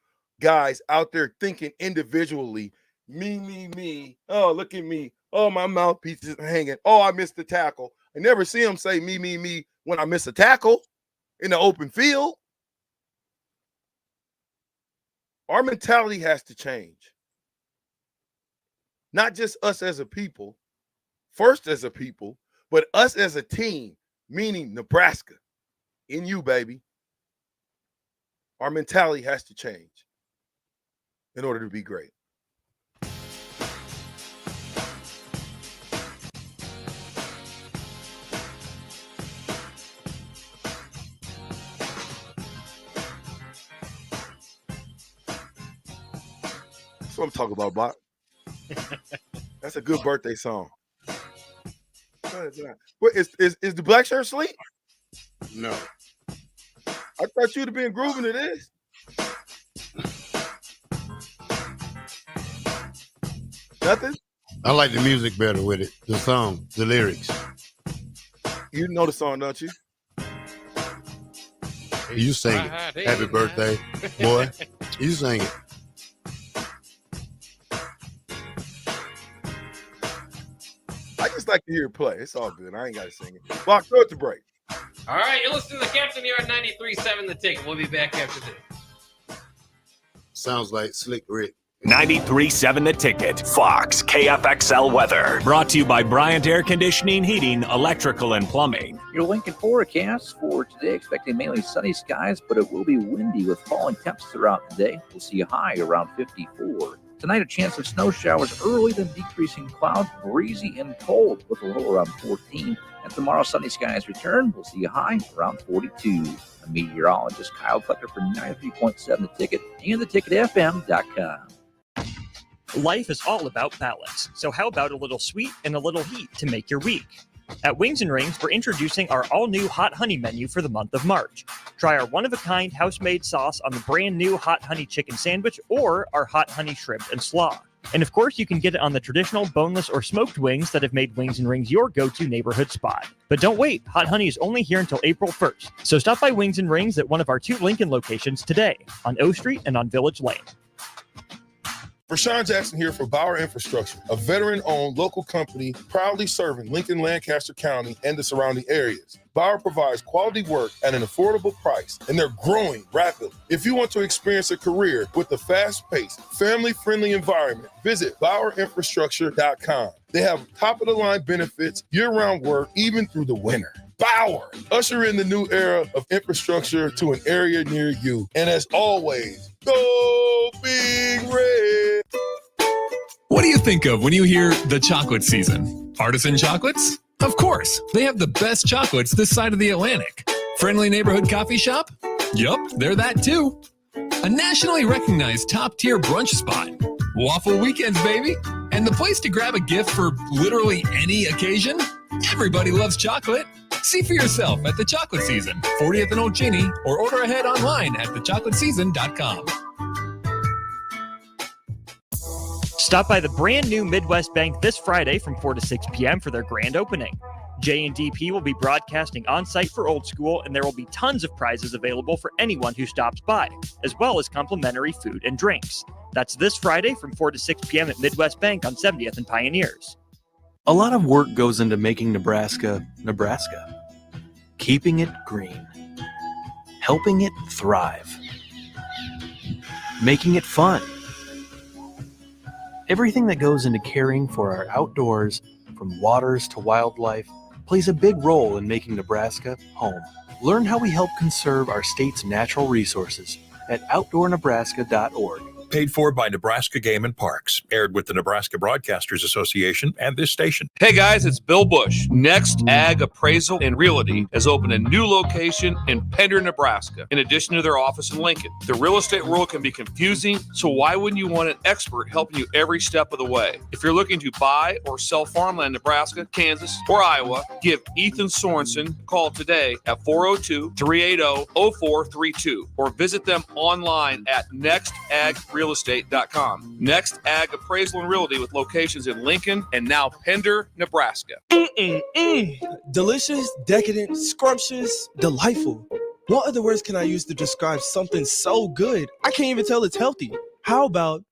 guys out there thinking individually, me. Oh, look at me. Oh, my mouthpiece is hanging. Oh, I missed the tackle. I never see them say me when I miss a tackle in the open field. Our mentality has to change. Not just us as a people, first as a people, but us as a team, meaning Nebraska. In you, baby. Our mentality has to change in order to be great. That's what I'm talking about, Bob. That's a good birthday song. What, is the black shirt asleep? No. I thought you'd have been grooving to this. Nothing? I like the music better with it. The song, the lyrics. You know the song, don't you? You sing it. Happy birthday, boy. You sing it. I just like to hear it play. It's all good. I ain't got to sing it. Block, throw it to break. All right, you're listening to the Captain here at 93.7 The Ticket. We'll be back after this. Sounds like Slick Rick. 93.7 The Ticket, Fox, KFXL weather. Brought to you by Bryant Air Conditioning, Heating, Electrical, and Plumbing. Your Lincoln forecast for today, expecting mainly sunny skies, but it will be windy with falling temps throughout the day. We'll see a high around 54. Tonight, a chance of snow showers early, then decreasing clouds, breezy and cold with a low around 14. And tomorrow, sunny skies return. We'll see a high around 42. A meteorologist, Kyle Flecker for 93.7 The Ticket and theticketfm.com. Life is all about balance, so how about a little sweet and a little heat to make your week? At Wings and Rings, we're introducing our all-new Hot Honey menu for the month of March. Try our one-of-a-kind house-made sauce on the brand-new Hot Honey Chicken Sandwich or our Hot Honey Shrimp and Slaw. And of course, you can get it on the traditional boneless or smoked wings that have made Wings and Rings your go-to neighborhood spot. But don't wait, Hot Honey is only here until April 1st. So stop by Wings and Rings at one of our 2 Lincoln locations today, on O Street and on Village Lane. Vershan Jackson here for Bauer Infrastructure, a veteran-owned local company proudly serving Lincoln, Lancaster County, and the surrounding areas. Bauer provides quality work at an affordable price, and they're growing rapidly. If you want to experience a career with a fast-paced, family-friendly environment, visit BauerInfrastructure.com. They have top-of-the-line benefits, year-round work, even through the winter. Bauer, usher in the new era of infrastructure to an area near you. And as always, go Big Red. What do you think of when you hear the chocolate season? Artisan chocolates? Of course, they have the best chocolates this side of the Atlantic. Friendly neighborhood coffee shop? Yup, they're that too. A nationally recognized top-tier brunch spot. Waffle weekends, baby. And the place to grab a gift for literally any occasion? Everybody loves chocolate. See for yourself at the Chocolate Season, 40th and Old Cheney, or order ahead online at thechocolateseason.com. Stop by the brand new Midwest Bank this Friday from 4 to 6 p.m. for their grand opening. J&DP will be broadcasting on-site for Old School, and there will be tons of prizes available for anyone who stops by, as well as complimentary food and drinks. That's this Friday from 4 to 6 p.m. at Midwest Bank on 70th and Pioneers. A lot of work goes into making Nebraska, Nebraska. Keeping it green. Helping it thrive. Making it fun. Everything that goes into caring for our outdoors, from waters to wildlife, plays a big role in making Nebraska home. Learn how we help conserve our state's natural resources at outdoornebraska.org. Paid for by Nebraska Game and Parks. Aired with the Nebraska Broadcasters Association and this station. Hey guys, it's Bill Bush. Next Ag Appraisal and Realty has opened a new location in Pender, Nebraska, in addition to their office in Lincoln. The real estate world can be confusing, so why wouldn't you want an expert helping you every step of the way? If you're looking to buy or sell farmland in Nebraska, Kansas, or Iowa, give Ethan Sorensen a call today at 402-380-0432 or visit them online at nextagrealestate.com. Next Ag Appraisal and Realty with locations in Lincoln and now Pender, Nebraska. Delicious, decadent, scrumptious, delightful. What other words can I use to describe something so good I can't even tell it's healthy? How about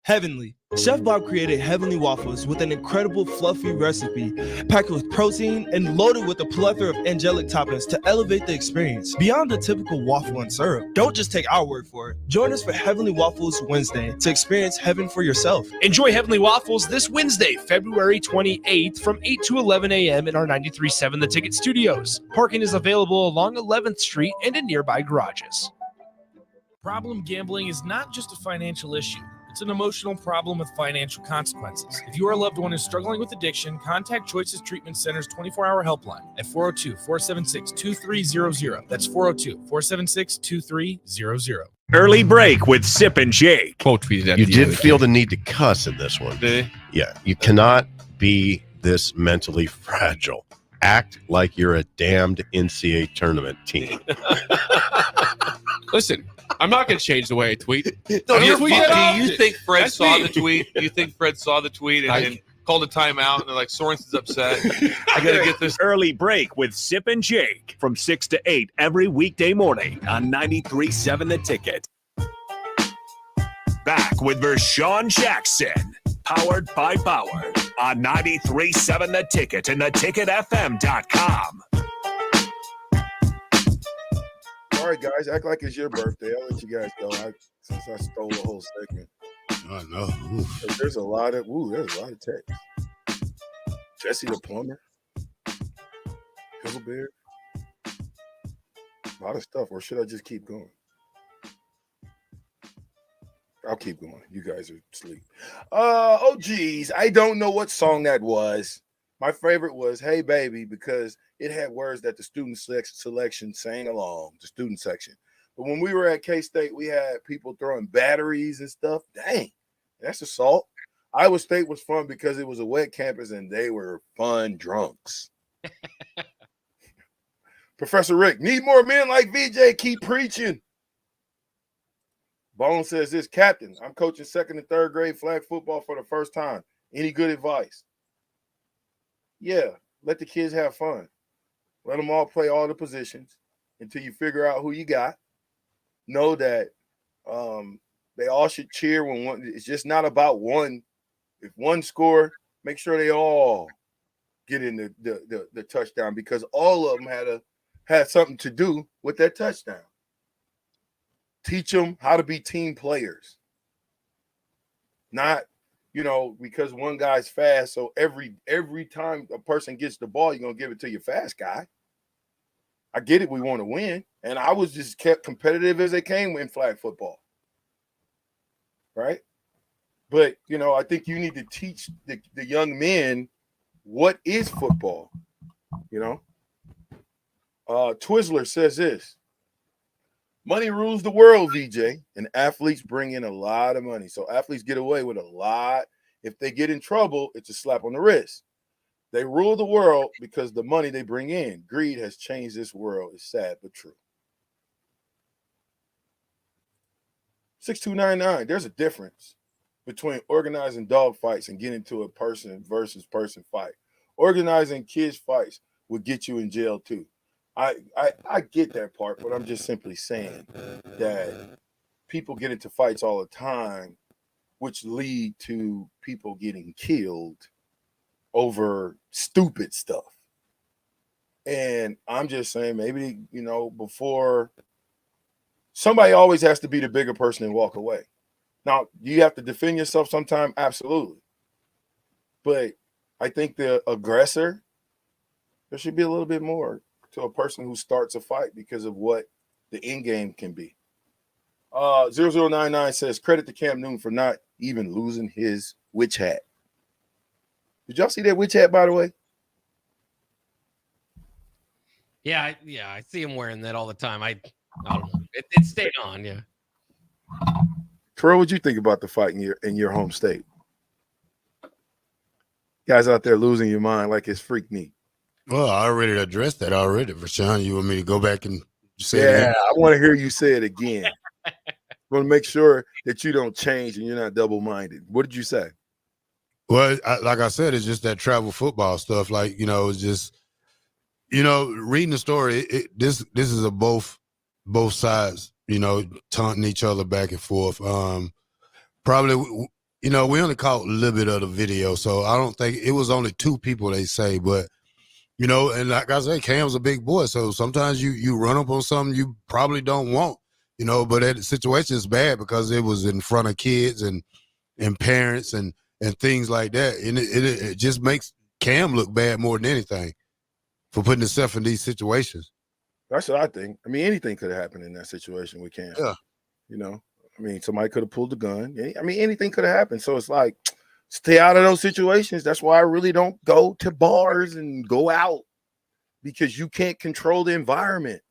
heavenly? Chef Bob created heavenly waffles with an incredible fluffy recipe packed with protein and loaded with a plethora of angelic toppings to elevate the experience beyond the typical waffle and syrup. Don't just take our word for it. Join us for Heavenly Waffles Wednesday to experience heaven for yourself. Enjoy Heavenly Waffles this Wednesday, February 28th from 8 to 11 a.m. in our 93.7 The Ticket Studios. Parking is available along 11th Street and in nearby garages. Problem gambling is not just a financial issue. It's an emotional problem with financial consequences. If your loved one is struggling with addiction, contact Choices Treatment Center's 24-hour helpline at 402-476-2300. That's 402-476-2300. Early break with Sip and Jake. Quote tweeted you did feel the need to cuss in this one. Yeah, you cannot be this mentally fragile. Act like you're a damned NCAA tournament team. Listen, I'm not going to change the way I tweet. Do you think Fred saw the tweet? Do you think Fred saw the tweet and called a timeout and they're like, Sorensen's upset? I got to get this. Early break with Sip and Jake from 6 to 8 every weekday morning on 93.7 The Ticket. Back with Vershan Jackson, powered by Bauer on 93.7 The Ticket and theticketfm.com. All right, guys, act like it's your birthday. I'll let you guys go. Since I stole the whole segment. I know. There's a lot of text. Jesse the plumber, Hillbeard, a lot of stuff. Or should I just keep going? I'll keep going. You guys are asleep. Oh geez, I don't know what song that was. My favorite was "Hey Baby" because it had words that the student selection sang along, the student section. But when we were at K-State, we had people throwing batteries and stuff. Dang, that's assault. Iowa State was fun because it was a wet campus and they were fun drunks. Professor Rick, need more men like VJ. Keep preaching. Bone says this, Captain, I'm coaching 2nd and 3rd grade flag football for the first time. Any good advice? Yeah, let the kids have fun. Let them all play all the positions until you figure out who you got. Know that they all should cheer when one. It's just not about one. If one score, make sure they all get in the touchdown because all of them had something to do with that touchdown. Teach them how to be team players. Not, because one guy's fast, so every time a person gets the ball, you're going to give it to your fast guy. I get it. We want to win. And I was just kept competitive as they came in flag football. Right? But, I think you need to teach the young men what is football, Twizzler says this. Money rules the world, VJ, and athletes bring in a lot of money. So athletes get away with a lot. If they get in trouble, it's a slap on the wrist. They rule the world because the money they bring in. Greed has changed this world. It's sad but true. 6299, there's a difference between organizing dog fights and getting into a person versus person fight. Organizing kids fights would get you in jail too. I get that part, but I'm just simply saying that people get into fights all the time, which lead to people getting killed over stupid stuff. And I'm just saying maybe, before somebody always has to be the bigger person and walk away. Now, do you have to defend yourself sometime? Absolutely. But I think the aggressor, there should be a little bit more to a person who starts a fight because of what the end game can be. 0099 says, credit to Cam Newton for not even losing his witch hat. Did y'all see that witch hat, by the way? Yeah, I see him wearing that all the time. I don't know. It stayed on, yeah. Terrell, what'd you think about the fight in your home state? Guys out there losing your mind like it's freak meat. Well, I already addressed that already, Vershan. You want me to go back and say it Yeah, again? I want to hear you say it again. I want to make sure that you don't change and you're not double-minded. What did you say? Well, like I said, it's just that travel football stuff. Like, it's just, reading the story, this is a both sides, taunting each other back and forth. Probably, we only caught a little bit of the video, so I don't think it was only 2 people, they say, but and like I said, Cam's a big boy, so sometimes you run up on something you probably don't want, but that situation is bad because it was in front of kids and parents and things like that, and it just makes Cam look bad more than anything for putting himself in these situations. That's what I think. I mean, anything could have happened in that situation with Cam. Yeah. Somebody could have pulled the gun. I mean, anything could have happened. So it's like, stay out of those situations. That's why I really don't go to bars and go out, because you can't control the environment.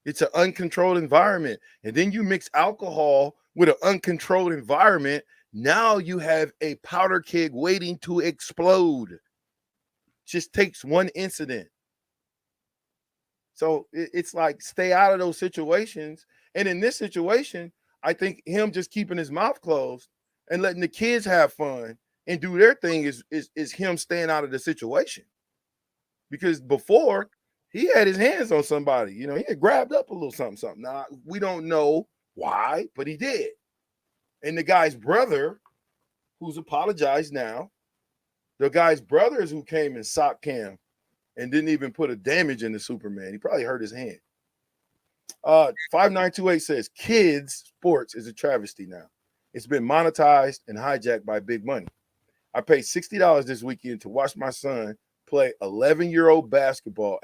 It's an uncontrolled environment. And then you mix alcohol with an uncontrolled environment. Now you have a powder keg waiting to explode. Just takes one incident. So it's like, stay out of those situations. And in this situation, I think him just keeping his mouth closed and letting the kids have fun and do their thing is him staying out of the situation. Because before, he had his hands on somebody. He had grabbed up a little something. Now, we don't know why, but he did. And the guy's brother, who's apologized now, the guy's brother is who came and socked Cam and didn't even put a damage in the Superman. He probably hurt his hand. 5928 says, kids sports is a travesty now. It's been monetized and hijacked by big money. I paid $60 this weekend to watch my son play 11-year-old basketball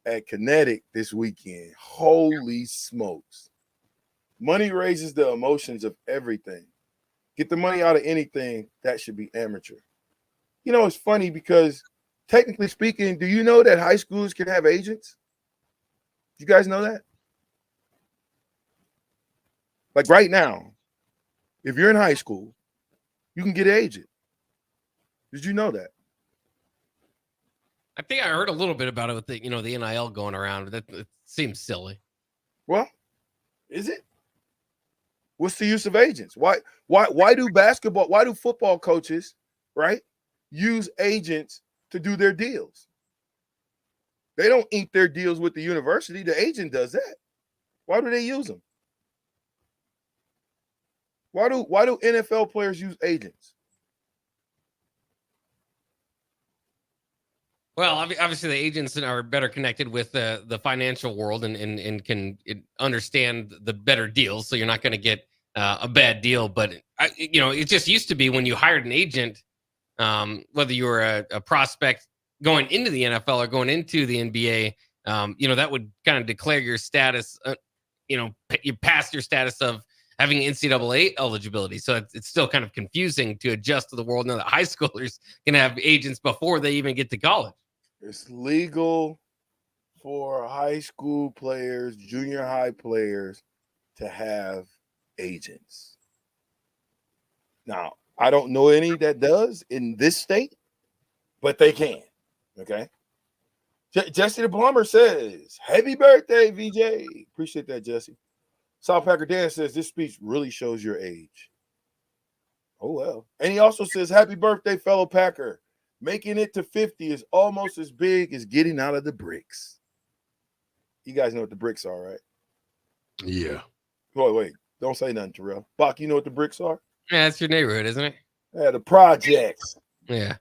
at Kinetic this weekend. Holy smokes. Money raises the emotions of everything. Get the money out of anything, that should be amateur. You know, it's funny because technically speaking, do you know that high schools can have agents? You guys know that? Like right now, if you're in high school, you can get an agent. Did you know that? I think I heard a little bit about it with the the NIL going around. That it seems silly. Well, is it? What's the use of agents? Why do football coaches, right, use agents to do their deals? They don't ink their deals with the university. The agent does that. Why do they use them? Why do NFL players use agents? Well, obviously the agents are better connected with the financial world and can understand the better deals. So you're not going to get a bad deal. But it just used to be when you hired an agent, whether you were a prospect going into the NFL or going into the NBA, that would kind of declare your status. You passed your status of having NCAA eligibility. So it's still kind of confusing to adjust to the world now that high schoolers can have agents before they even get to college. It's legal for high school players, junior high players to have agents. Now, I don't know any that does in this state, but they can. Okay. Jesse the Plumber says, happy birthday, VJ. Appreciate that, Jesse. South Packer Dan says, this speech really shows your age. Oh, well. And he also says, happy birthday, fellow Packer. Making it to 50 is almost as big as getting out of the bricks. You guys know what the bricks are, right? Yeah. Wait. Don't say nothing, Terrell. Bach, you know what the bricks are? Yeah, it's your neighborhood, isn't it? Yeah, the projects. Yeah.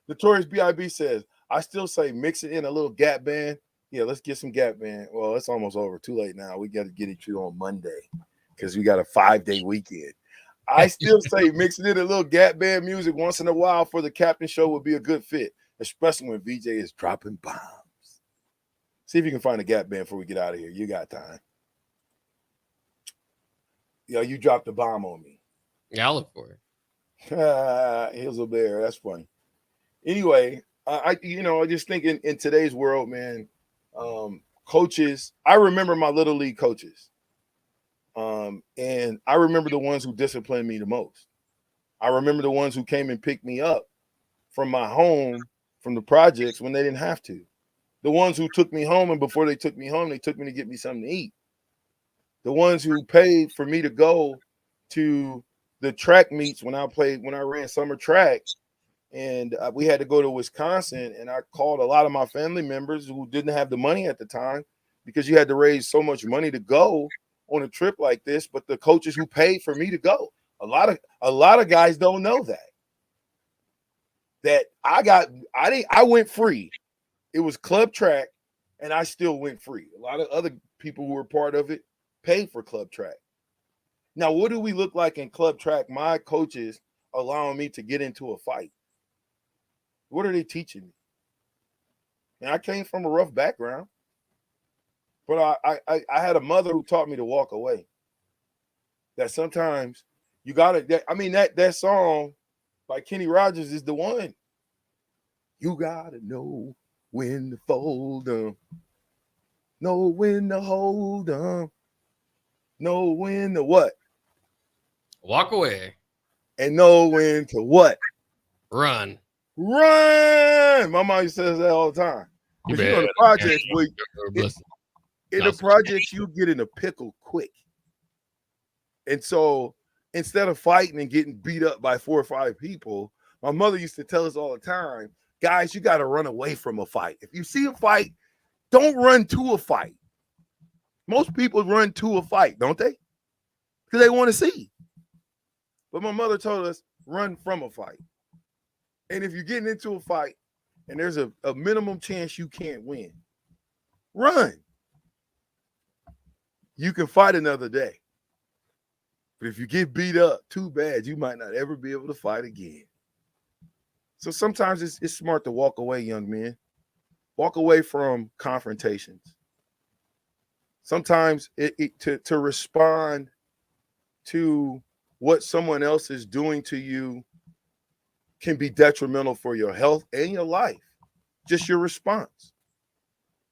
Notorious B.I.B. says, I still say mix it in a little Gap Band. Yeah, let's get some Gap Band. Well, it's almost over. Too late now. We got to get it to you on Monday because we got a 5-day weekend. I still say mixing in a little Gap Band music once in a while for the Captain Show would be a good fit, especially when VJ is dropping bombs. See if you can find a Gap Band before we get out of here. You got time. Yo, you dropped a bomb on me. Yeah, I'll look for it. Hazel Bear, that's funny. Anyway, I just think in today's world, man, coaches, I remember my little league coaches. And I remember the ones who disciplined me the most. I remember the ones who came and picked me up from my home, from the projects when they didn't have to. The ones who took me home, and before they took me home, they took me to get me something to eat. The ones who paid for me to go to the track meets when I ran summer track, and we had to go to Wisconsin, and I called a lot of my family members who didn't have the money at the time because you had to raise so much money to go on a trip like this, but the coaches who paid for me to go. A lot of guys don't know that I went free. It was club track, and I still went free. A lot of other people who were part of it paid for club track. Now, what do we look like in club track? My coaches allowing me to get into a fight. What are they teaching me? And I came from a rough background, but I had a mother who taught me to walk away. That sometimes you gotta. That song by Kenny Rogers is the one. You gotta know when to fold them, know when to hold them, know when to what? Walk away. And know when to what? Run. Run. My mom says that all the time. You know the projects, in the projects, you get in a pickle quick. And so instead of fighting and getting beat up by 4 or 5 people, my mother used to tell us all the time, guys, you got to run away from a fight. If you see a fight, don't run to a fight. Most people run to a fight, don't they? Because they want to see. But my mother told us, run from a fight. And if you're getting into a fight and there's a minimum chance you can't win, run. You can fight another day. But if you get beat up, too bad, you might not ever be able to fight again. So sometimes it's smart to walk away, young men. Walk away from confrontations. sometimes to respond to what someone else is doing to you can be detrimental for your health and your life. Just your response.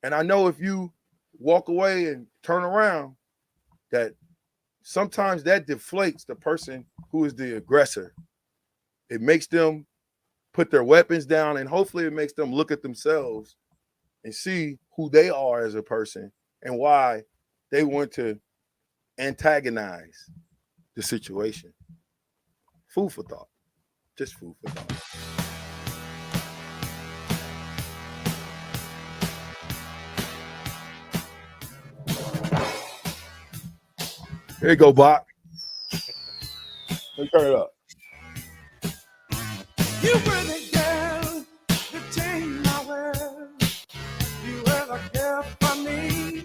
And I know if you walk away and turn around, that sometimes that deflates the person who is the aggressor. It makes them put their weapons down, and hopefully it makes them look at themselves and see who they are as a person and why they want to antagonize the situation. Food for thought. Just food for thought. Here you go, Bach. Let me turn it up. You were the girl that changed my world. You were the girl for me.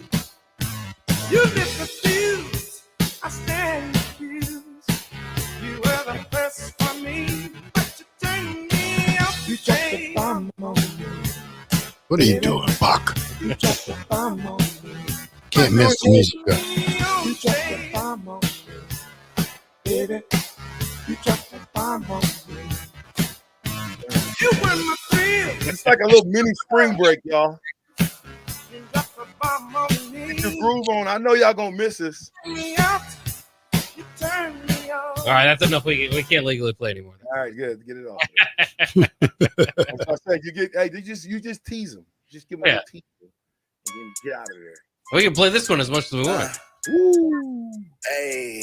You lit the fuse, I stand accused. You were the best for me, but you turned me off. You dropped the bomb on me. What are you doing, Buck? You dropped the bomb on me. Can't miss the music. You dropped the bomb on me. Baby, you dropped the bomb on me. You were my thrill. It's like a little mini spring break, y'all. You dropped the bomb on me. Get your groove on. I know y'all gonna miss us. Me out. You turned me on. All right, that's enough. We can't legally play anymore. All right, good. Get it off. That's what I said. You just tease them. Just give them a tease and then get out of there. We can play this one as much as we want. Woo. Hey.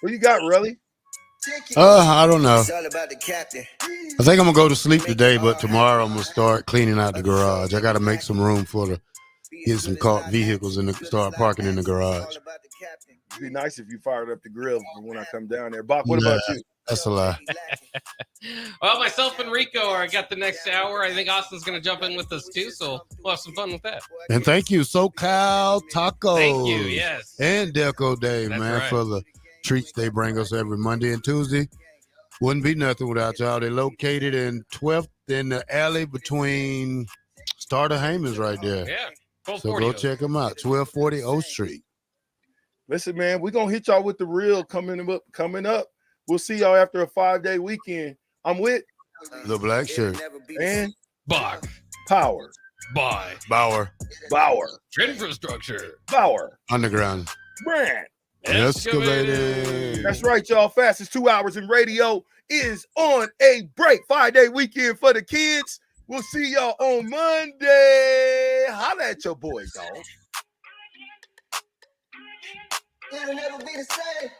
What you got, really? I don't know. I think I'm gonna go to sleep today, but tomorrow I'm gonna start cleaning out the garage. I gotta make some room get some vehicles and start parking in the garage. It'd be nice if you fired up the grill when I come down there. Bach, what about you? That's a lie. Well, myself and Rico are got the next hour. I think Austin's going to jump in with us too, so we'll have some fun with that. And thank you, SoCal Tacos. Thank you, yes. And Deco Day, That's man, right. for the treats they bring us every Monday and Tuesday. Wouldn't be nothing without y'all. They're located in 12th in the alley between Starter Heyman's right there. Yeah. So go check them out. 1240 O Street. Listen, man, we're gonna hit y'all with the real coming up. We'll see y'all after a 5-day weekend. I'm with The Black Shirt. and Bach. Power. Bye. Bauer. Infrastructure. Bauer. Underground. Brand. Excavating. That's right, y'all. Fastest 2 hours in radio is on a break. 5-day weekend for the kids. We'll see y'all on Monday. Holla at your boy, dog. It'll never be the same.